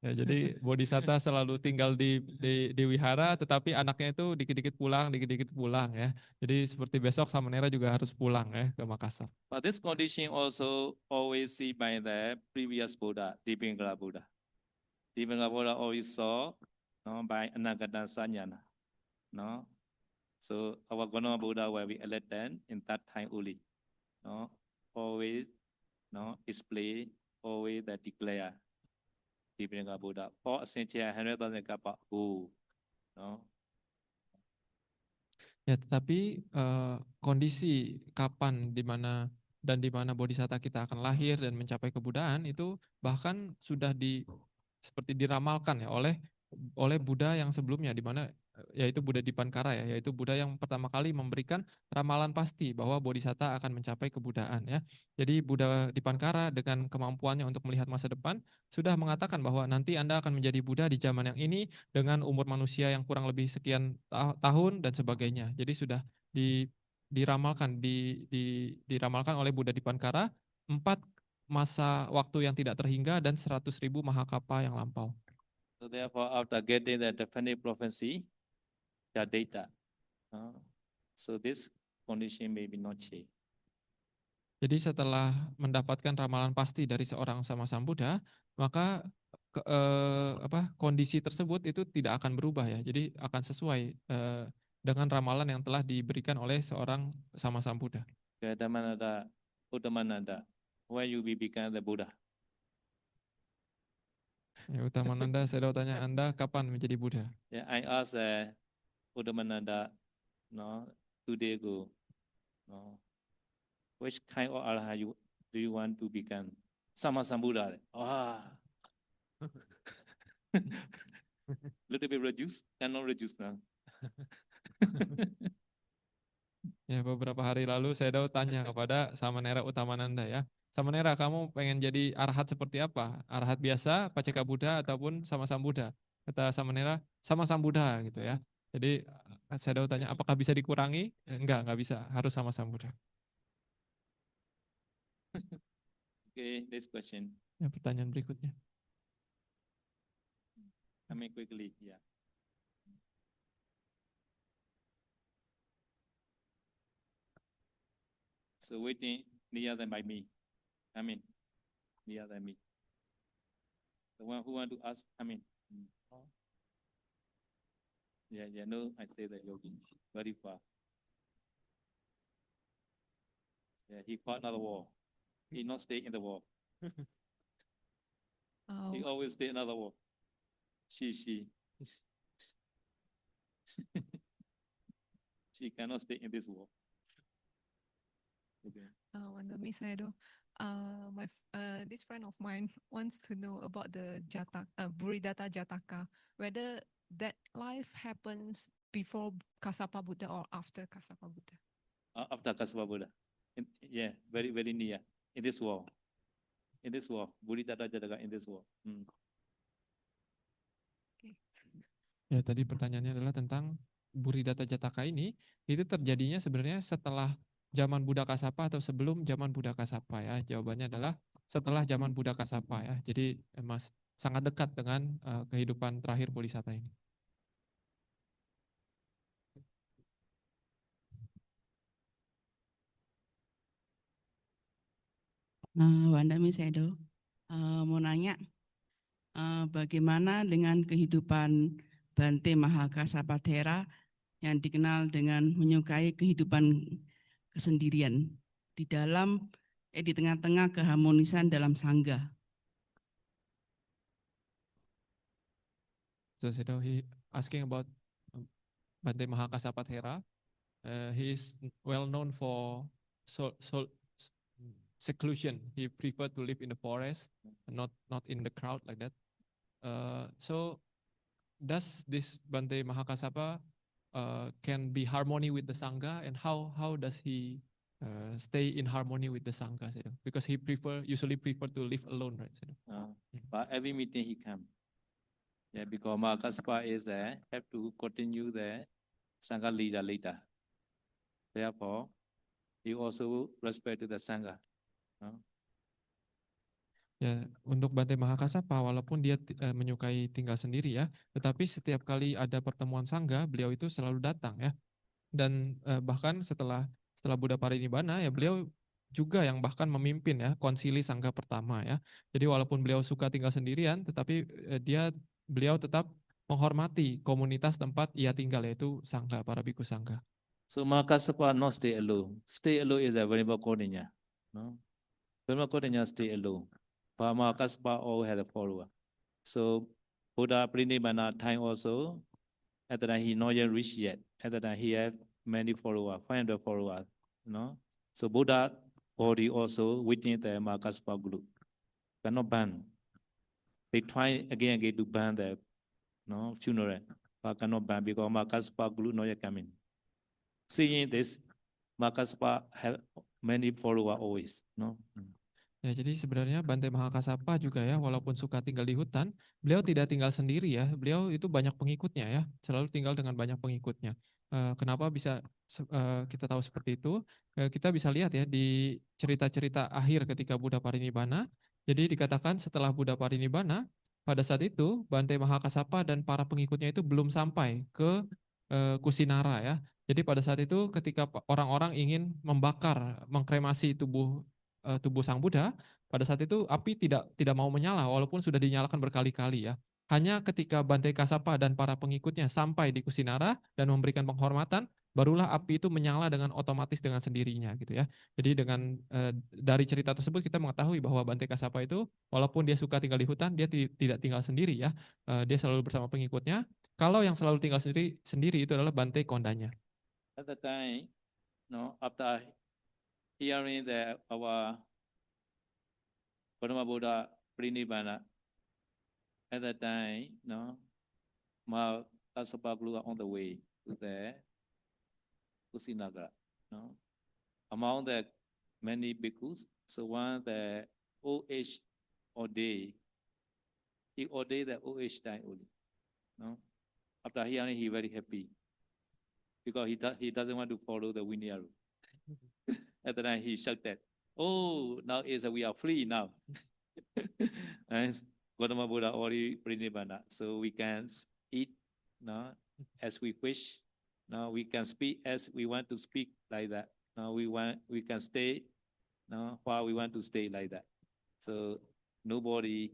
[SPEAKER 2] Ya, jadi bodhisatta selalu tinggal di wihara, tetapi anaknya itu dikit-dikit pulang ya. Jadi seperti besok Samanera juga harus pulang ya ke Makassar.
[SPEAKER 1] But this condition also always seen by the previous Buddha, Dipingala Buddha. Dipingala Buddha always saw, no, by Anagata Sanyana. No? So our Gautama Buddha will be elected in that time only. No? Always, no, display, always that declare. Dipingala Buddha. For essential 100,000 kappa. No?
[SPEAKER 2] Ya, tetapi kondisi kapan, di mana bodhisatta kita akan lahir dan mencapai kebuddhaan itu bahkan sudah seperti diramalkan ya oleh Buddha yang sebelumnya, di mana yaitu Buddha Dipankara ya, yaitu Buddha yang pertama kali memberikan ramalan pasti bahwa bodhisatta akan mencapai kebuddhaan ya. Jadi Buddha Dipankara dengan kemampuannya untuk melihat masa depan sudah mengatakan bahwa nanti Anda akan menjadi Buddha di zaman yang ini dengan umur manusia yang kurang lebih sekian tahun dan sebagainya. Jadi sudah diramalkan oleh Buddha Dipankara 4 masa waktu yang tidak terhingga dan 100.000 mahakapa yang lampau.
[SPEAKER 1] So therefore, after getting the definite prophecy, the data. So this condition may be not changed.
[SPEAKER 2] Jadi setelah mendapatkan ramalan pasti dari seorang sama Sambuddha, maka kondisi tersebut itu tidak akan berubah ya. Jadi akan sesuai dengan ramalan yang telah diberikan oleh seorang sama Sambuddha.
[SPEAKER 1] Uttamananda, when you become the Buddha?
[SPEAKER 2] Ya, Uttamananda, saya tanya Anda kapan menjadi Buddha?
[SPEAKER 1] Yeah, I asked Uttamananda, no, 2 days ago, no, which kind of arahant do you want to become? Sama Sambuddha. Little bit reduce, cannot reduce now.
[SPEAKER 2] Ya, beberapa hari lalu saya tanya kepada Samanera Uttamananda ya. Samanera, kamu pengen jadi arahat seperti apa? Arahat biasa, Paceka Buddha, ataupun sama Sambuddha? Kata Samanera, sama Sambuddha gitu ya. Jadi saya tanya, apakah bisa dikurangi? Enggak bisa. Harus sama Sambuddha.
[SPEAKER 1] Okay, next question.
[SPEAKER 2] Ya, pertanyaan berikutnya.
[SPEAKER 1] Coming quickly, yeah. So waiting near than by me. Near than me. The one who want to ask, Yeah, no, I say that yogi, very far. Yeah, he fought another war. He not stay in the war. He always stay in another war. She. She cannot stay in this war. Okay.
[SPEAKER 6] Wandami Sayadaw, this friend of mine wants to know about the Buddhadatta Jataka, whether that life happens before Kassapa Buddha or after Kassapa Buddha.
[SPEAKER 1] After Kassapa Buddha. Yeah, very, very near. In this war. Buddhadatta Jataka in this war.
[SPEAKER 6] Okay.
[SPEAKER 2] Ya, tadi pertanyaannya adalah tentang Buddhadatta Jataka ini, itu terjadinya sebenarnya setelah zaman Buddha Kassapa atau sebelum zaman Buddha Kassapa ya. Jawabannya adalah setelah zaman Buddha Kassapa ya. Jadi sangat dekat dengan kehidupan terakhir Bodhisatta ini.
[SPEAKER 7] Wandami Sayadaw, mau nanya bagaimana dengan kehidupan Bante Mahakasapathera yang dikenal dengan menyukai kehidupan kesendirian di tengah-tengah keharmonisan dalam sangga.
[SPEAKER 2] So Sayadaw, he asking about Bante Mahakasapa Thera. He is well known for seclusion. He preferred to live in the forest, not in the crowd like that. So does this Bante Mahakasapa can be harmony with the Sangha, and how does he stay in harmony with the Sangha? Because he usually prefer to live alone, right?
[SPEAKER 1] But every meeting he come. Yeah, because Mahakasapa is there, have to continue the Sangha leader later. Therefore, he also respect to the Sangha.
[SPEAKER 2] Ya, untuk Bante Mahakasapa, walaupun dia menyukai tinggal sendiri ya, tetapi setiap kali ada pertemuan sangga, beliau itu selalu datang ya. Dan bahkan setelah Buddha Parinibbana ya, beliau juga yang bahkan memimpin ya konsili sangga pertama ya. Jadi walaupun beliau suka tinggal sendirian, tetapi beliau tetap menghormati komunitas tempat ia tinggal, yaitu sangga, para biku sangga.
[SPEAKER 1] So Mahakasapa not stay alone. Stay alone is a very important. No, very important stay alone. But Mahakasapa all had a follower. So Buddha Parinibbana time also, at the time he not yet reached yet. At the time he have many followers, 500 followers. No, so Buddha body also within the Mahakasapa group cannot ban. They try again to ban the funeral, but cannot ban because Mahakasapa group not yet coming. Seeing this, Mahakasapa have many followers always. No.
[SPEAKER 2] Ya, jadi sebenarnya Bante Mahakasapa juga ya, walaupun suka tinggal di hutan, beliau tidak tinggal sendiri ya. Beliau itu banyak pengikutnya ya, selalu tinggal dengan banyak pengikutnya. Kenapa bisa kita tahu seperti itu? Kita bisa lihat ya di cerita-cerita akhir ketika Buddha Parinibbana. Jadi dikatakan setelah Buddha Parinibbana, pada saat itu Bante Mahakasapa dan para pengikutnya itu belum sampai ke Kusinara ya. Jadi pada saat itu ketika orang-orang ingin mengkremasi tubuh Sang Buddha, pada saat itu api tidak mau menyala walaupun sudah dinyalakan berkali-kali ya. Hanya ketika Bante Kasapa dan para pengikutnya sampai di Kusinara dan memberikan penghormatan, barulah api itu menyala dengan otomatis dengan sendirinya gitu ya. Jadi dengan dari cerita tersebut kita mengetahui bahwa Bante Kasapa itu walaupun dia suka tinggal di hutan, dia tidak tinggal sendiri ya. Dia selalu bersama pengikutnya. Kalau yang selalu tinggal sendiri itu adalah Bante Kondanya.
[SPEAKER 1] At the time, after hearing that our Padma Buddha Parinibbana, at that time, Mahakasapa group are on the way to the Kusinagara. Among the many bhikkhus, so one the old age ordained, he ordained the old age time only. After hearing, he very happy because he doesn't want to follow the Vinaya rule. At the time, he shouted, "Oh, now we are free now." And Gautama Buddha already Parinibbana, so we can eat as we wish. Now we can speak as we want to speak like that. Now we can stay while we want to stay like that. So nobody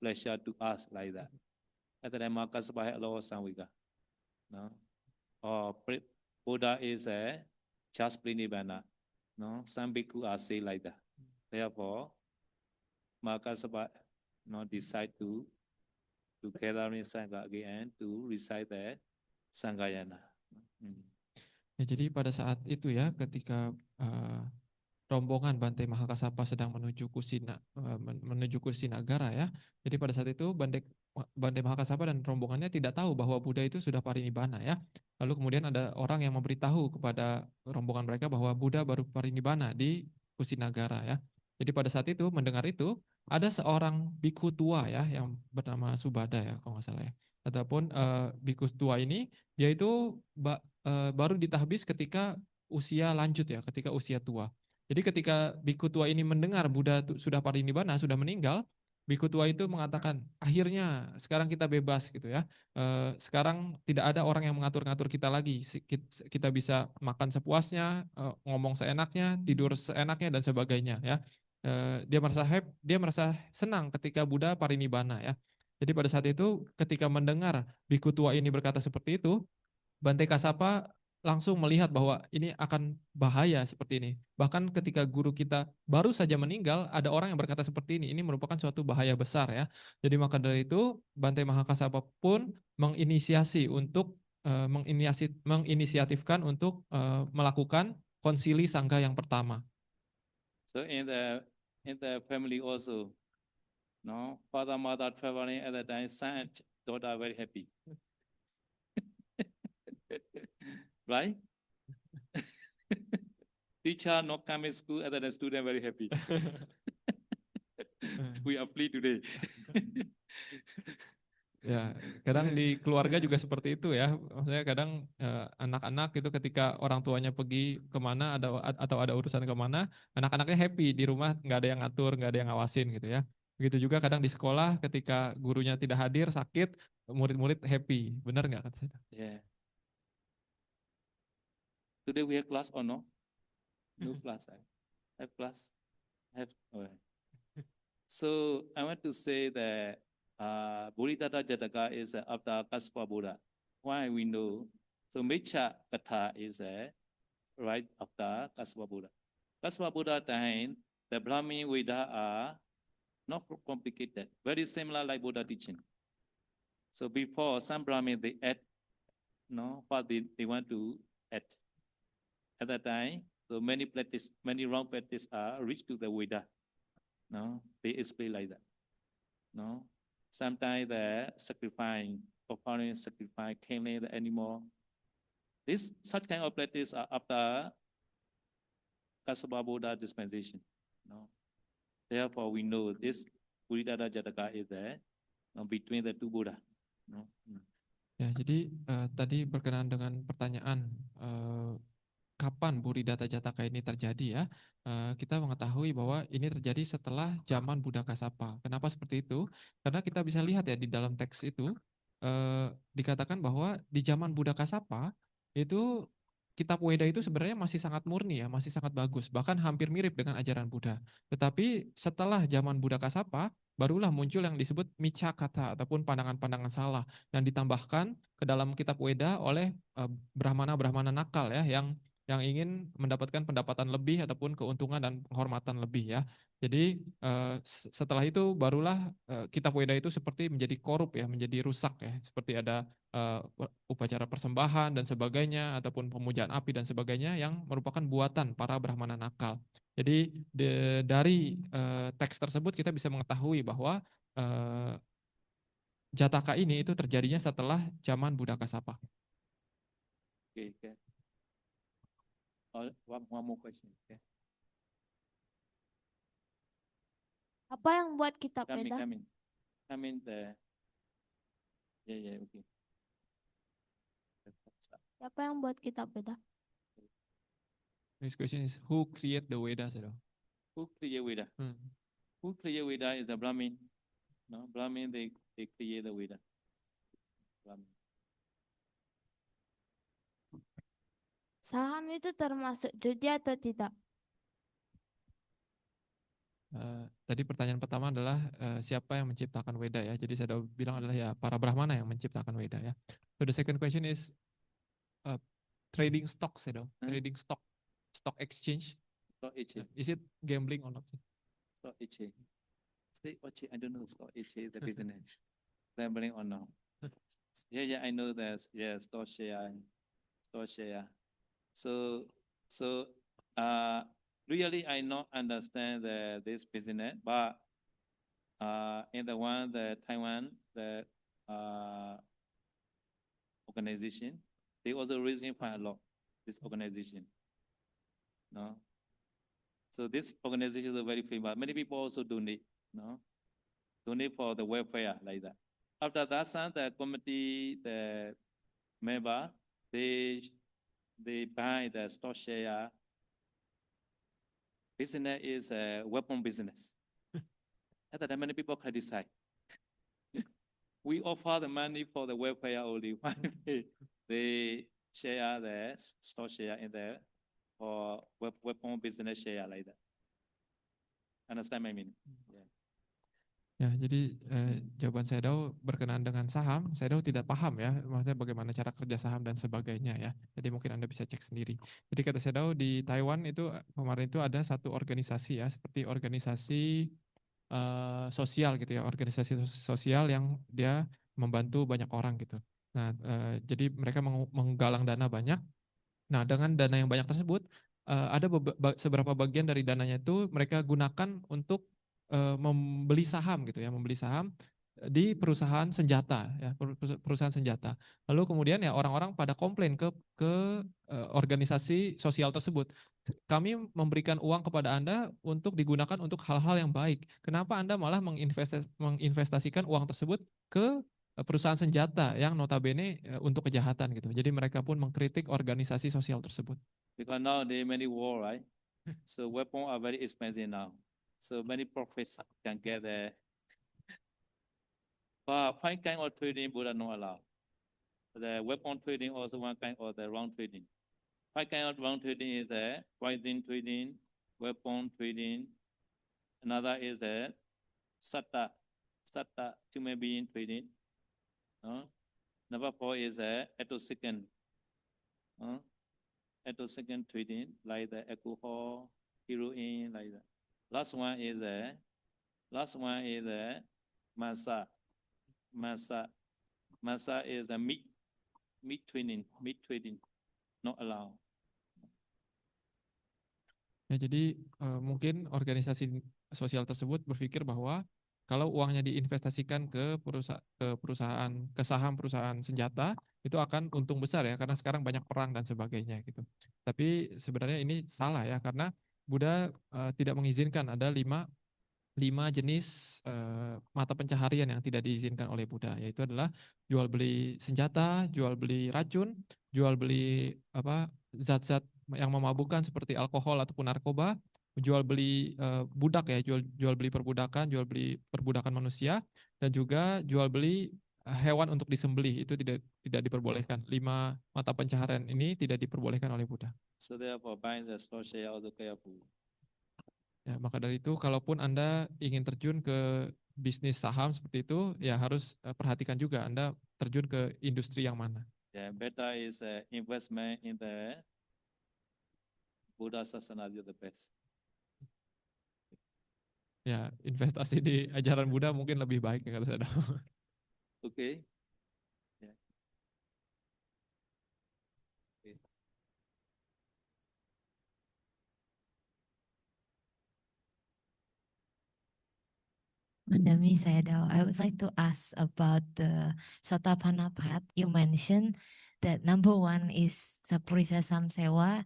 [SPEAKER 1] pleasure to us like that. At the time, Mahakasapa had a lot of Samvika. Buddha is a just Parinibbana. Some bhikkhu are say like that. Therefore, Mahakasapa decide to gather in Sangha again to recite the Sanghayana.
[SPEAKER 2] Ya, jadi pada saat itu ya, ketika rombongan Bante Mahakasapa sedang menuju Kusinagara ya. Jadi pada saat itu Bante Mahakasapa dan rombongannya tidak tahu bahwa Buddha itu sudah Parinibbana ya. Lalu kemudian ada orang yang memberitahu kepada rombongan mereka bahwa Buddha baru Parinibbana di Kusinagara ya. Jadi pada saat itu mendengar itu ada seorang bhikkhu tua ya yang bernama Subhada ya kalau nggak salah ya. Ataupun bhikkhu tua ini dia itu baru ditahbis ketika usia lanjut ya, ketika usia tua. Jadi ketika bhikkhu tua ini mendengar Buddha sudah Parinibbana, sudah meninggal, bhikkhu tua itu mengatakan, akhirnya sekarang kita bebas gitu ya. Sekarang tidak ada orang yang mengatur-ngatur kita lagi. Kita bisa makan sepuasnya, ngomong seenaknya, tidur seenaknya dan sebagainya ya. Dia merasa senang ketika Buddha Parinibbana ya. Jadi pada saat itu ketika mendengar biku tua ini berkata seperti itu, Bante Kasapa langsung melihat bahwa ini akan bahaya seperti ini. Bahkan ketika guru kita baru saja meninggal, ada orang yang berkata seperti ini merupakan suatu bahaya besar ya. Jadi maka dari itu Bante Mahakasapa pun menginisiasi untuk menginisiatifkan untuk melakukan konsili sangga yang pertama.
[SPEAKER 1] So in the family also, no, father, mother traveling at the time, son and daughter very happy. Right? Teacher not coming school, and then the student very happy. We are free today.
[SPEAKER 2] Ya, kadang di keluarga juga seperti itu ya. Maksudnya kadang anak-anak itu ketika orang tuanya pergi kemana atau ada urusan kemana, anak-anaknya happy di rumah, nggak ada yang ngatur, nggak ada yang ngawasin gitu ya. Begitu juga kadang di sekolah ketika gurunya tidak hadir, sakit, murid-murid happy. Benar nggak kata saya?
[SPEAKER 1] Yeah. Today we have class or no? No class. Have class? Have. Oh. So I want to say that Bodhidharma Jataka is after Kassapa Buddha. Why we know? So Mecha Katha is right after Kassapa Buddha. Kassapa Buddha time, the Brahmin Veda are not complicated, very similar like Buddha teaching. So before some Brahmin they add, no, what they want to add. At that time, so many wrong practice are reached to the Veda. No, they explain like that. No, sometimes the sacrificing, performing sacrifice, killing the animal. This such kind of practice are after Kassapa Buddha dispensation. No, therefore we know this Bodhidharma Jataka is there, between the two Buddha. No.
[SPEAKER 2] Ya, jadi tadi berkenaan dengan pertanyaan kapan Bodhidharma Jataka ini terjadi ya, kita mengetahui bahwa ini terjadi setelah zaman Buddha Kassapa. Kenapa seperti itu? Karena kita bisa lihat ya di dalam teks itu dikatakan bahwa di zaman Buddha Kassapa itu kitab Weda itu sebenarnya masih sangat murni ya, masih sangat bagus, bahkan hampir mirip dengan ajaran Buddha. Tetapi setelah zaman Buddha Kassapa, barulah muncul yang disebut Micha Kata ataupun pandangan-pandangan salah yang ditambahkan ke dalam kitab Weda oleh brahmana-brahmana nakal ya yang ingin mendapatkan pendapatan lebih ataupun keuntungan dan penghormatan lebih ya. Jadi setelah itu barulah kitab Weda itu seperti menjadi korup ya, menjadi rusak ya, seperti ada upacara persembahan dan sebagainya ataupun pemujaan api dan sebagainya yang merupakan buatan para brahmana nakal. Jadi dari teks tersebut kita bisa mengetahui bahwa Jataka ini itu terjadinya setelah zaman Buddha Kassapa.
[SPEAKER 1] Okay. One more question. Okay.
[SPEAKER 5] Apa yang buat kitab Weda?
[SPEAKER 1] Coming the. Yeah, okay.
[SPEAKER 5] Siapa yang buat kitab Weda?
[SPEAKER 2] Next question is who create the Vedas?
[SPEAKER 1] Who create Veda? Who create Veda is the Brahmin. No, Brahmin they create the Veda. Brahmin.
[SPEAKER 5] Saham itu termasuk judi atau tidak?
[SPEAKER 2] Tadi pertanyaan pertama adalah siapa yang menciptakan Weda ya. Jadi saya sudah bilang adalah ya para brahmana yang menciptakan Weda ya. So the second question is trading stocks ya, trading stock exchange.
[SPEAKER 1] Stock exchange.
[SPEAKER 2] Is it gambling or not?
[SPEAKER 1] Stock exchange. I don't know stock exchange the business. Gambling or not? Yeah, I know that. Yeah, stock share. So really I not understand this business, but in the one the Taiwan the organization, they also raising fund a lot. This organization, no. So this organization is very famous. Many people also donate, no, donate for the welfare like that. After that, the committee, the member, they buy the stock share. Business is a weapon business. At that time, many people can decide. We offer the money for the welfare only. They share the stock share in there or weapon business share like that. Understand my meaning? Yeah.
[SPEAKER 2] Ya, jadi jawaban Sayadaw berkenaan dengan saham, Sayadaw tidak paham ya, maksudnya bagaimana cara kerja saham dan sebagainya ya. Jadi mungkin Anda bisa cek sendiri. Jadi kata Sayadaw di Taiwan itu kemarin itu ada satu organisasi ya, seperti organisasi sosial gitu ya, organisasi sosial yang dia membantu banyak orang gitu. Nah, jadi mereka menggalang dana banyak. Nah, dengan dana yang banyak tersebut, ada seberapa bagian dari dananya itu mereka gunakan untuk membeli saham gitu ya, membeli saham di perusahaan senjata ya, perusahaan senjata. Lalu kemudian ya orang-orang pada komplain ke organisasi sosial tersebut. Kami memberikan uang kepada Anda untuk digunakan untuk hal-hal yang baik. Kenapa Anda malah menginvestasikan uang tersebut ke perusahaan senjata yang notabene untuk kejahatan gitu. Jadi mereka pun mengkritik organisasi sosial tersebut.
[SPEAKER 1] Because now there are many war, right? So weapons are very expensive now. So many profits can get there. But five kind of trading Buddha not allow. The weapon trading also one kind of the wrong trading. Five kind of wrong trading is the poison trading, weapon trading. Another is the satta human being trading. Number 4 is the ethosecond. Ethosecond trading, like the alcohol, heroin, like that. Last one is the masa. Masa is the meat trading, not allowed.
[SPEAKER 2] Ya, jadi mungkin organisasi sosial tersebut berpikir bahwa kalau uangnya diinvestasikan ke saham perusahaan senjata itu akan untung besar ya, karena sekarang banyak perang dan sebagainya gitu. Tapi sebenarnya ini salah ya, karena Buddha tidak mengizinkan ada lima jenis mata pencaharian yang tidak diizinkan oleh Buddha, yaitu adalah jual beli senjata, jual beli racun, jual beli zat-zat yang memabukkan seperti alkohol ataupun narkoba, jual beli budak ya, jual beli perbudakan manusia, dan juga jual beli hewan untuk disembelih, itu tidak diperbolehkan. 5 mata pencaharian ini tidak diperbolehkan oleh Buddha.
[SPEAKER 1] So therefore, buying the stock share also careful.
[SPEAKER 2] Ya, maka dari itu kalaupun Anda ingin terjun ke bisnis saham seperti itu, ya harus perhatikan juga Anda terjun ke industri yang mana.
[SPEAKER 1] Yeah, better is investment in the Buddha Sasana is the best.
[SPEAKER 2] Ya, investasi di ajaran Buddha mungkin lebih baik ya kalau saya tahu.
[SPEAKER 1] Okay. Yeah. Okay.
[SPEAKER 8] Mandami Sayadaw, I would like to ask about the Sotapanna path. You mentioned that number 1 is Sapurisa Samsewa,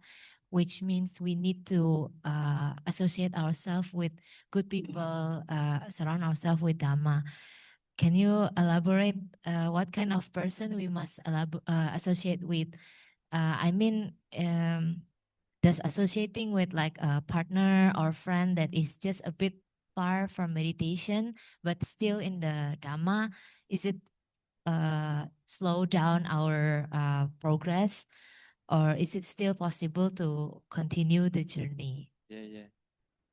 [SPEAKER 8] which means we need to associate ourselves with good people, surround ourselves with Dhamma. Can you elaborate what kind of person we must associate with? Does associating with like a partner or friend that is just a bit far from meditation, but still in the Dhamma, is it slow down our progress, or is it still possible to continue the journey?
[SPEAKER 1] Yeah.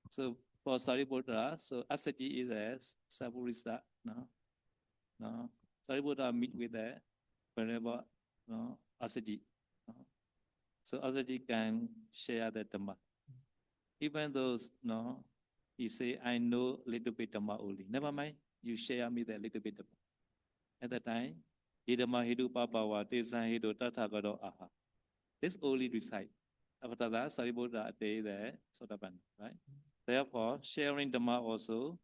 [SPEAKER 1] So for Sariputta, so Asaji is a Sapurisa, no. Sariputta meet with the whenever Asaji. So Asaji can share the Dhamma. Even those, he say, I know little bit Dhamma only. Never mind, you share me the little bit Dhamma. At that time, Hidama Hidu Papawa, Tesan Hidu Tathagado Aha. This only recite. After that, Sariputta attained the Sotapanna, right? Therefore, sharing Dhamma also,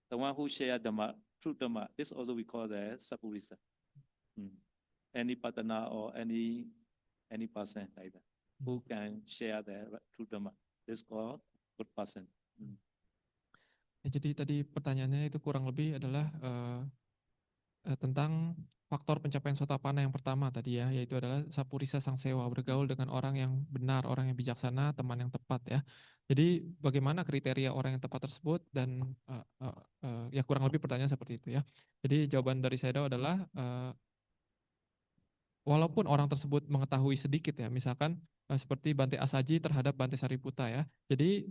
[SPEAKER 1] the one who share Dhamma, true Dhamma, this also we call the Sapurisa. Any partner or any person like that who can share the true Dhamma, this called good person.
[SPEAKER 2] Ya, jadi tadi pertanyaannya itu kurang lebih adalah tentang faktor pencapaian Sotapanna yang pertama tadi ya, yaitu adalah Sapurisa Sangsewa, bergaul dengan orang yang benar, orang yang bijaksana, teman yang tepat ya. Jadi bagaimana kriteria orang yang tepat tersebut, dan ya kurang lebih pertanyaan seperti itu ya. Jadi jawaban dari saya adalah walaupun orang tersebut mengetahui sedikit ya, misalkan seperti Bante Asaji terhadap Bante Sariputta ya. Jadi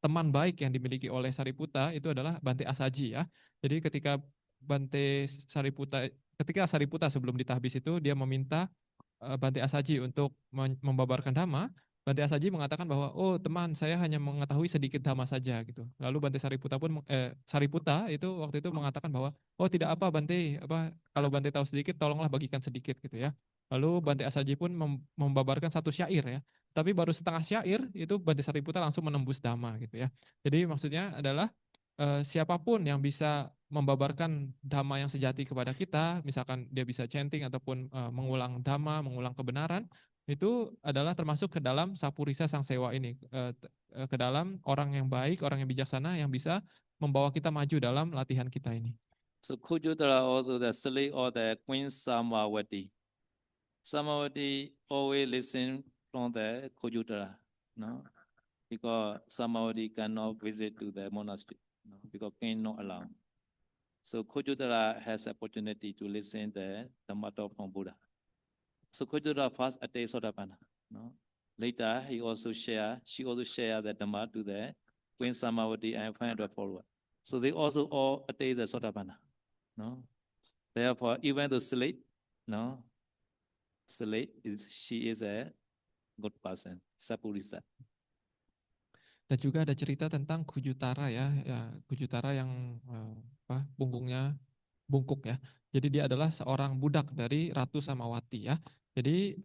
[SPEAKER 2] teman baik yang dimiliki oleh Sariputta itu adalah Bante Asaji ya. Jadi ketika Sariputta sebelum ditahbis itu dia meminta Bante Asaji untuk membabarkan dhamma. Bante Asaji mengatakan bahwa oh teman saya hanya mengetahui sedikit dhamma saja gitu. Lalu Bante Sariputta itu waktu itu mengatakan bahwa oh tidak apa Bante, kalau Bante tahu sedikit tolonglah bagikan sedikit gitu ya. Lalu Bante Asaji pun membabarkan satu syair ya. Tapi baru setengah syair itu Bante Sariputta langsung menembus dhamma gitu ya. Jadi maksudnya adalah siapapun yang bisa membabarkan dhamma yang sejati kepada kita, misalkan dia bisa chanting ataupun mengulang dhamma, mengulang kebenaran, itu adalah termasuk ke dalam Sapurisa Sang Sewa ini, ke dalam orang yang baik, orang yang bijaksana yang bisa membawa kita maju dalam latihan kita ini.
[SPEAKER 1] So Kujutara also the slave of the Queen Samawati. Samawati always listen from the Kujutara, no? Because Samawati cannot visit to the monastery, no? Because king not allowed. So Kujutara has opportunity to listen the Dhamma talk from Buddha. So Kujutara first attained Sotapanna, no? Later she also share the Dhamma to the Queen Samawati and 500 followers. So they also all attained the Sotapanna, no? Therefore, even the slave, no? She is a good person, Sapurisa.
[SPEAKER 2] Dan juga ada cerita tentang Kujutara ya, Kujutara yang punggungnya bungkuk ya. Jadi dia adalah seorang budak dari Ratu Samawati ya. Jadi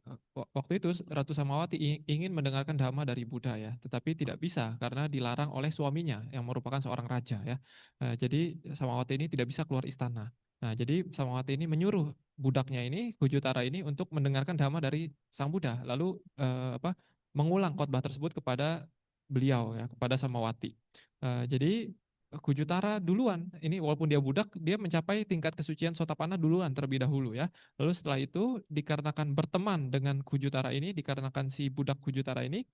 [SPEAKER 2] waktu itu Ratu Samawati ingin mendengarkan dhamma dari Buddha ya, tetapi tidak bisa karena dilarang oleh suaminya yang merupakan seorang raja ya. Jadi Samawati ini tidak bisa keluar istana. Nah, jadi Samawati ini menyuruh budaknya ini, Kujutara ini untuk mendengarkan dhamma dari Sang Buddha, lalu mengulang khotbah tersebut kepada beliau ya, kepada Samawati. Jadi Kujutara duluan, ini walaupun dia budak, dia mencapai tingkat kesucian Sotapanna duluan terlebih dahulu ya. Lalu setelah itu dikarenakan berteman dengan Kujutara ini, dikarenakan si budak Kujutara ini,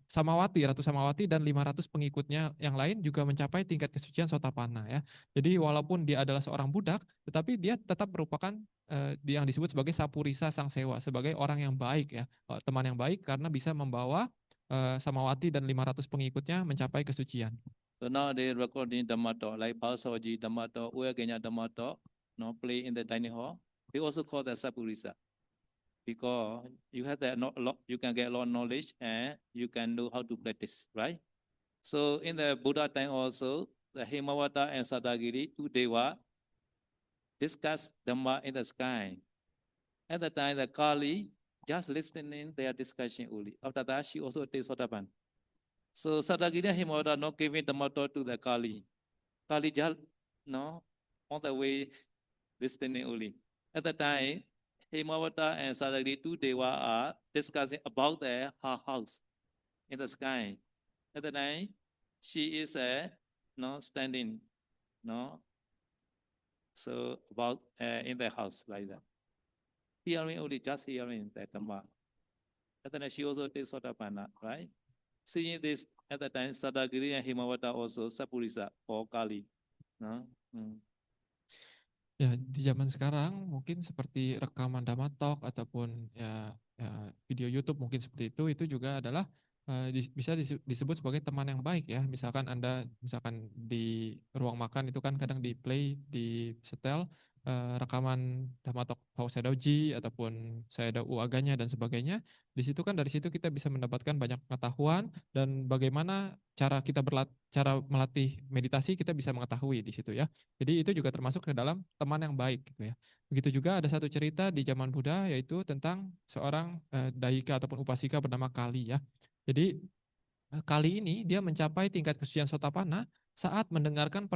[SPEAKER 2] Samawati, Ratu Samawati dan 500 pengikutnya yang lain juga mencapai tingkat kesucian Sotapanna ya. Jadi walaupun dia adalah seorang budak, tetapi dia tetap merupakan yang disebut sebagai Sapurisa Sang Sewa, sebagai orang yang baik ya, teman yang baik karena bisa membawa Samawati dan 500 pengikutnya mencapai kesucian.
[SPEAKER 1] So now they recording Dhamma talk, like Bhasawaji Dhamma talk, Uyagenya Dhamma talk, no, play in the dining hall. They also call that Sapurisa. Because you have that you can get a lot of knowledge and you can know how to practice, right? So in the Buddha time also, the Hemawata and Satagiri, two Deva, discuss Dhamma in the sky. At the time, the Kali just listening their discussion only. After that, she also takes Sotapanna. So Satagiri and Hemawata not giving Dhamma talk to the Kali. Kali just on the way listening only. At the time, Hemawata and Satagiri, two Deva are discussing about her house in the sky. At the time, she is standing, so about in the house like that. Hearing only, just hearing that Dhamma. At the time, she also takes Sotapanna, right? Seeing this, at the time, Satagiri and Hemawata also Sapurisa or Kali.
[SPEAKER 2] Ya, di zaman sekarang mungkin seperti rekaman Dhamma Talk ataupun ya video YouTube mungkin seperti itu juga adalah bisa disebut sebagai teman yang baik ya. Misalkan Anda di ruang makan itu kan kadang di play, di setel rekaman Dhamma Talk Paus Sayadaw ataupun Sayadaw Aganya dan sebagainya. Di situ kan dari situ kita bisa mendapatkan banyak pengetahuan dan bagaimana cara melatih meditasi kita bisa mengetahui di situ ya. Jadi itu juga termasuk ke dalam teman yang baik gitu ya. Begitu juga ada satu cerita di zaman Buddha yaitu tentang seorang daika ataupun upasika bernama Kali ya. Jadi Kali ini dia mencapai tingkat kesucian Sotapanna saat mendengarkan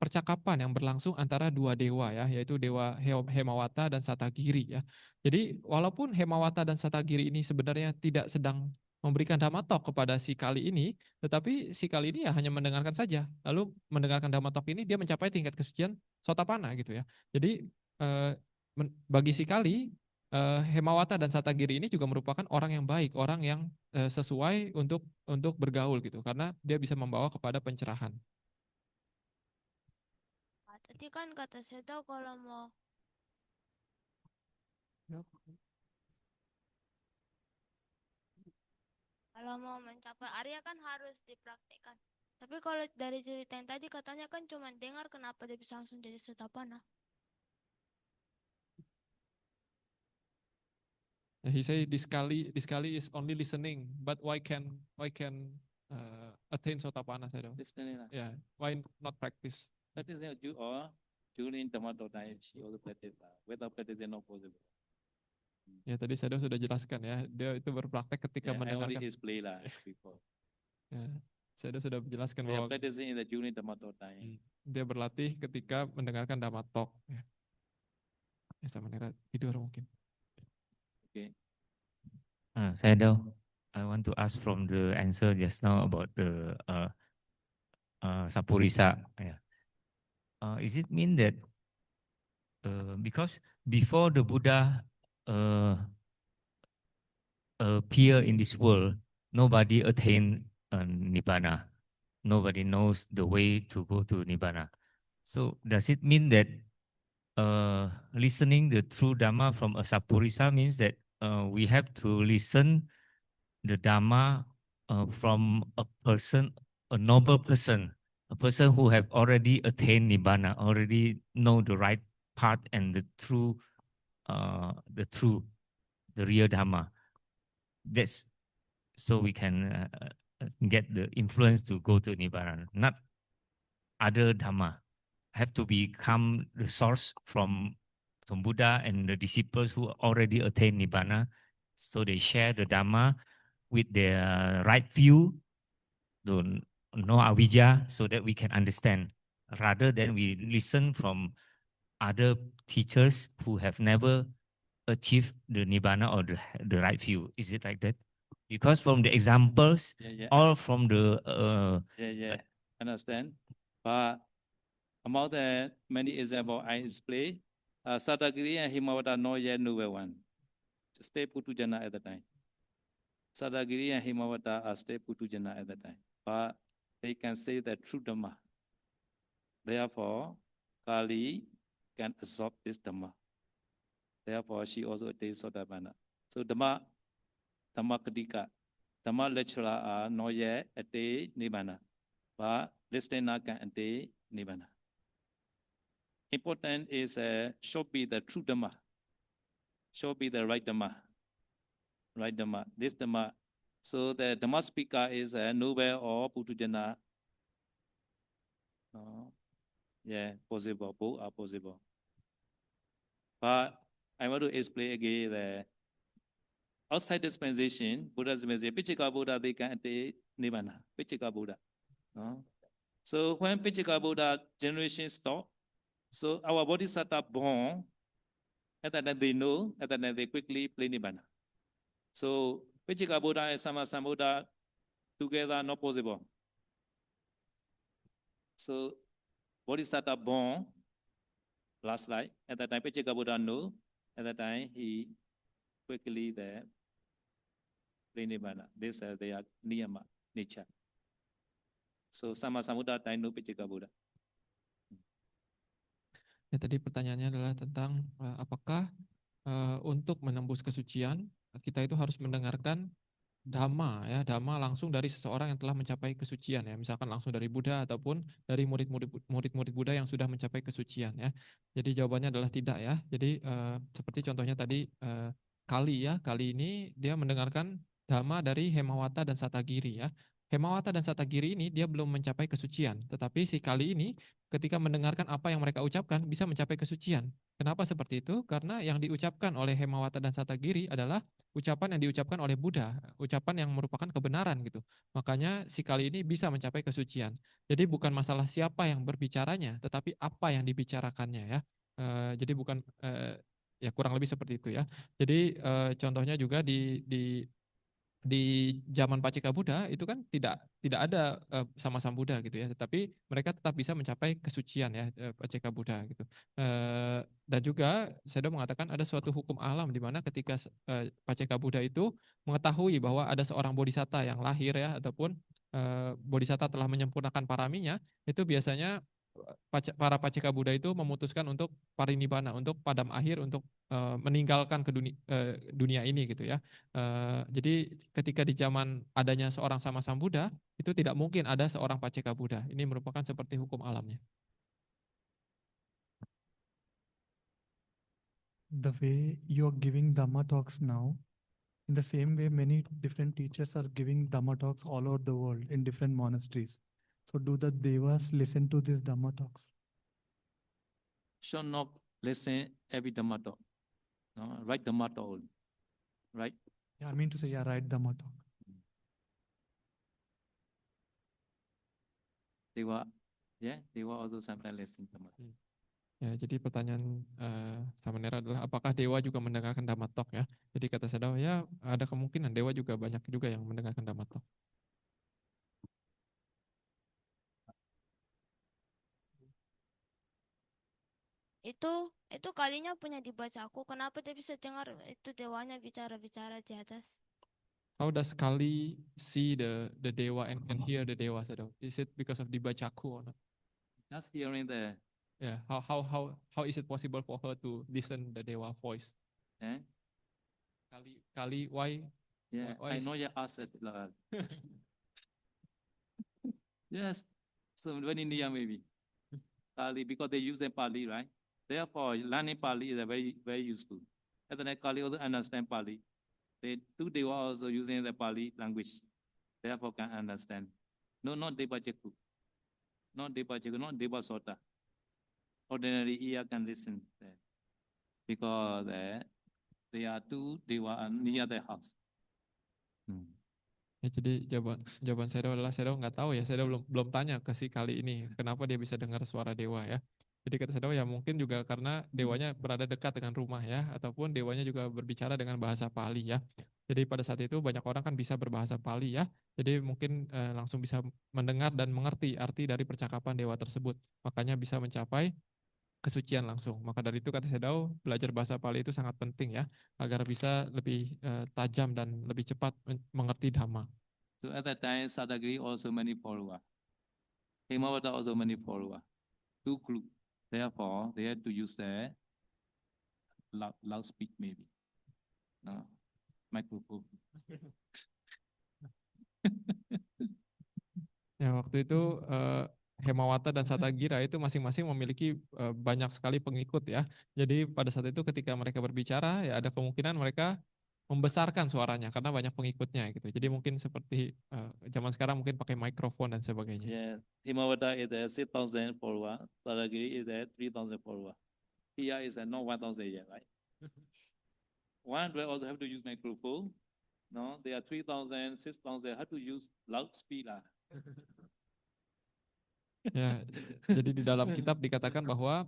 [SPEAKER 2] percakapan yang berlangsung antara dua dewa ya, yaitu dewa Hemawata dan Satagiri ya. Jadi walaupun Hemawata dan Satagiri ini sebenarnya tidak sedang memberikan Dhamma talk kepada si Kali ini, tetapi si Kali ini ya hanya mendengarkan saja. Lalu mendengarkan Dhamma talk ini dia mencapai tingkat kesucian Sotapanna gitu ya. Jadi bagi si Kali, Hemawata dan Satagiri ini juga merupakan orang yang baik, orang yang sesuai untuk bergaul gitu, karena dia bisa membawa kepada pencerahan.
[SPEAKER 5] Tadi kan kata Sedo kalau mau Kalau mau mencapai Arya kan harus dipraktikkan. Tapi kalau dari cerita yang tadi katanya kan cuma dengar, kenapa dia bisa langsung jadi Sotapana?
[SPEAKER 2] He say this kali is only listening, but why can attain Sotapanna? Saya
[SPEAKER 1] Listening lah.
[SPEAKER 2] yeah, why not practice?
[SPEAKER 1] That is during Dhamma time she also practice lah. Without practice it's not possible.
[SPEAKER 2] Ya tadi saya sudah jelaskan ya, dia itu berpraktek ketika
[SPEAKER 1] Yeah, I already
[SPEAKER 2] mendengarkan.
[SPEAKER 1] explained lah before.
[SPEAKER 2] Ya, saya sudah menjelaskan
[SPEAKER 1] We are
[SPEAKER 2] bahwa
[SPEAKER 1] practicing in the during Dhamma time.
[SPEAKER 2] dia berlatih ketika mendengarkan Dhamma Talk. Ya, ya sama dengan tidur mungkin.
[SPEAKER 1] Okay.
[SPEAKER 9] Sayadaw, I want to ask from the answer just now about the Sapurisa. Yeah. Is it mean that because before the Buddha appear in this world, nobody attained Nibbana. Nobody knows the way to go to Nibbana. So does it mean that listening the true Dhamma from a Sapurisa means that we have to listen the Dhamma from a person, a noble person, a person who have already attained Nibbana, already know the right path and the real Dhamma. That's so we can get the influence to go to Nibbana, not other Dhamma. Have to become the source from Buddha and the disciples who already attained Nibbana. So they share the Dhamma with their right view, no avijja, so that we can understand, rather than we listen from other teachers who have never achieved the Nibbana or the right view. Is it like that? Because from the examples, all from the
[SPEAKER 1] Understand. But among the many examples I explained, Satagiri and Himawata not yet knew one. Stay Putujana at the time. Satagiri and Himawata are stay Putujana at the time. But they can say the true Dhamma. Therefore, Kali can absorb this Dhamma. Therefore, she also attains Sotapanna. So Dhamma Kadika, Dhamma lecturer are not yet attain Nibbana. But listener can attain Nibbana. Important is should be the true Dhamma. Should be the right Dhamma. Right Dhamma. This Dhamma. So the Dhamma speaker is noble or Putujana. Yeah, possible. Both are possible. But I want to explain again that outside dispensation, Buddha's message, Pichika Buddha, they can attain Nibbana. Pichika Buddha. So when Pichika Buddha generation stop, so our bodhisattva born, at that time they know, at that time they quickly play Nibbana. So Pichika Buddha and Sammasambuddha together not possible. So bodhisattva born, last life, at that time Pichika Buddha know, at that time he quickly there play Nibbana. This they are niyama, nature. So Sammasambuddha time no Pichika Buddha.
[SPEAKER 2] Ya, tadi pertanyaannya adalah tentang apakah untuk menembus kesucian kita itu harus mendengarkan Dhamma ya, Dhamma langsung dari seseorang yang telah mencapai kesucian ya, misalkan langsung dari Buddha ataupun dari murid-murid Buddha yang sudah mencapai kesucian ya. Jadi jawabannya adalah tidak ya. Jadi seperti contohnya tadi Kali ya, Kali ini dia mendengarkan Dhamma dari Hemawata dan Satagiri ya. Hemawata dan Satagiri ini dia belum mencapai kesucian, tetapi si Kali ini ketika mendengarkan apa yang mereka ucapkan bisa mencapai kesucian. Kenapa seperti itu? Karena yang diucapkan oleh Hemawata dan Satagiri adalah ucapan yang diucapkan oleh Buddha, ucapan yang merupakan kebenaran gitu. Makanya si Kali ini bisa mencapai kesucian. Jadi bukan masalah siapa yang berbicaranya, tetapi apa yang dibicarakannya ya. Jadi bukan ya kurang lebih seperti itu ya. Jadi contohnya juga di zaman Pacika Buddha itu kan tidak ada sama Buddha gitu ya, tetapi mereka tetap bisa mencapai kesucian ya Pacika Buddha gitu. Dan juga saya mengatakan ada suatu hukum alam di mana ketika Pacika Buddha itu mengetahui bahwa ada seorang bodhisatta yang lahir ya ataupun bodhisatta telah menyempurnakan paraminya, itu biasanya para Paceka Buddha itu memutuskan untuk parinibbana, untuk padam akhir, untuk meninggalkan ke dunia ini gitu ya. Jadi ketika di zaman adanya seorang sama Buddha, itu tidak mungkin ada seorang Paceka Buddha. Ini merupakan seperti hukum alamnya.
[SPEAKER 4] The way you're giving Dhamma talks now, in the same way, many different teachers are giving Dhamma talks all over the world in different monasteries. So do the Devas listen to these Dhamma talks?
[SPEAKER 1] Should not listen every Dhamma talk. No, right Dhamma talk only. Right?
[SPEAKER 4] Yeah, I mean to say, yeah, right Dhamma talk.
[SPEAKER 1] They were also sometimes listen Dhamma talk.
[SPEAKER 2] Ya, jadi pertanyaan Samanera adalah apakah Dewa juga mendengarkan Dhamma talk ya? Jadi kata Sadao, ya ada kemungkinan Dewa juga banyak juga yang mendengarkan Dhamma talk.
[SPEAKER 5] Itu kalinya punya dibaca aku. Kenapa dia bisa dengar itu dewanya bicara-bicara di atas?
[SPEAKER 2] How does Kali see the Dewa and hear the Dewa, Sadao? Is it because of dibacaku or not?
[SPEAKER 1] Just hearing the
[SPEAKER 2] Yeah, how is it possible for her to listen the Dewa voice?
[SPEAKER 1] eh?
[SPEAKER 2] Kali, why?
[SPEAKER 1] Yeah,
[SPEAKER 2] Why
[SPEAKER 1] I
[SPEAKER 2] is-
[SPEAKER 1] know you asked it. Yes, so very near maybe. Pali, because they use the Pali, right? Therefore, learning Pali is very, very useful. And then Kali also understand Pali. They were also using the Pali language. Therefore, can understand. No, not Devajaku. Not Devajaku, not Devasota. Ordinary ear can listen there. Because they are two, they were near the house.
[SPEAKER 2] Ya, jadi jawaban Sadao adalah Sadao nggak tahu ya, Sadao belum tanya ke si Kali ini kenapa dia bisa dengar suara Dewa ya. Jadi kata Sadao ya mungkin juga karena Dewanya berada dekat dengan rumah ya, ataupun Dewanya juga berbicara dengan bahasa Pali ya. Jadi pada saat itu banyak orang kan bisa berbahasa Pali ya, jadi mungkin langsung bisa mendengar dan mengerti arti dari percakapan Dewa tersebut. Makanya bisa mencapai kesucian langsung. Maka dari itu kata Sadao, belajar bahasa Pali itu sangat penting ya, agar bisa lebih tajam dan lebih cepat mengerti Dhamma.
[SPEAKER 1] So at that time, Sadagiri also many followers. Hemavata also many followers. Two group. Therefore, they had to use the loud speak maybe. No, microphone.
[SPEAKER 2] Ya, waktu itu Hemawata dan Satagira itu masing-masing memiliki banyak sekali pengikut ya. Jadi pada saat itu ketika mereka berbicara ya ada kemungkinan mereka membesarkan suaranya karena banyak pengikutnya gitu. Jadi mungkin seperti zaman sekarang mungkin pakai mikrofon dan sebagainya.
[SPEAKER 1] Yeah, Hemavata is at 6,000 followers. Sadagiri is at 3,000 followers. Here is at not 1,000 yet, right? One will also have to use microphone. No, they are 3,000, 6,000. Have to use loudspeaker.
[SPEAKER 2] Ya, jadi di dalam kitab dikatakan bahwa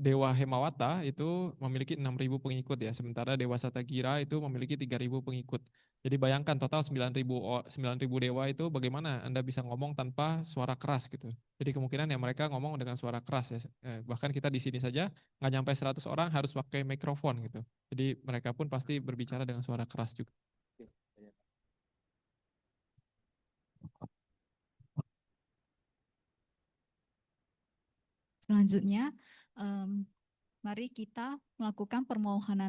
[SPEAKER 2] Dewa Hemawata itu memiliki 6.000 pengikut ya, sementara Dewa Satagira itu memiliki 3.000 pengikut. Jadi bayangkan total 9.000 dewa itu bagaimana Anda bisa ngomong tanpa suara keras gitu. Jadi kemungkinan ya mereka ngomong dengan suara keras ya. Bahkan kita di sini saja nggak nyampe 100 orang harus pakai mikrofon gitu. Jadi mereka pun pasti berbicara dengan suara keras juga.
[SPEAKER 10] Selanjutnya, mari kita melakukan permohonan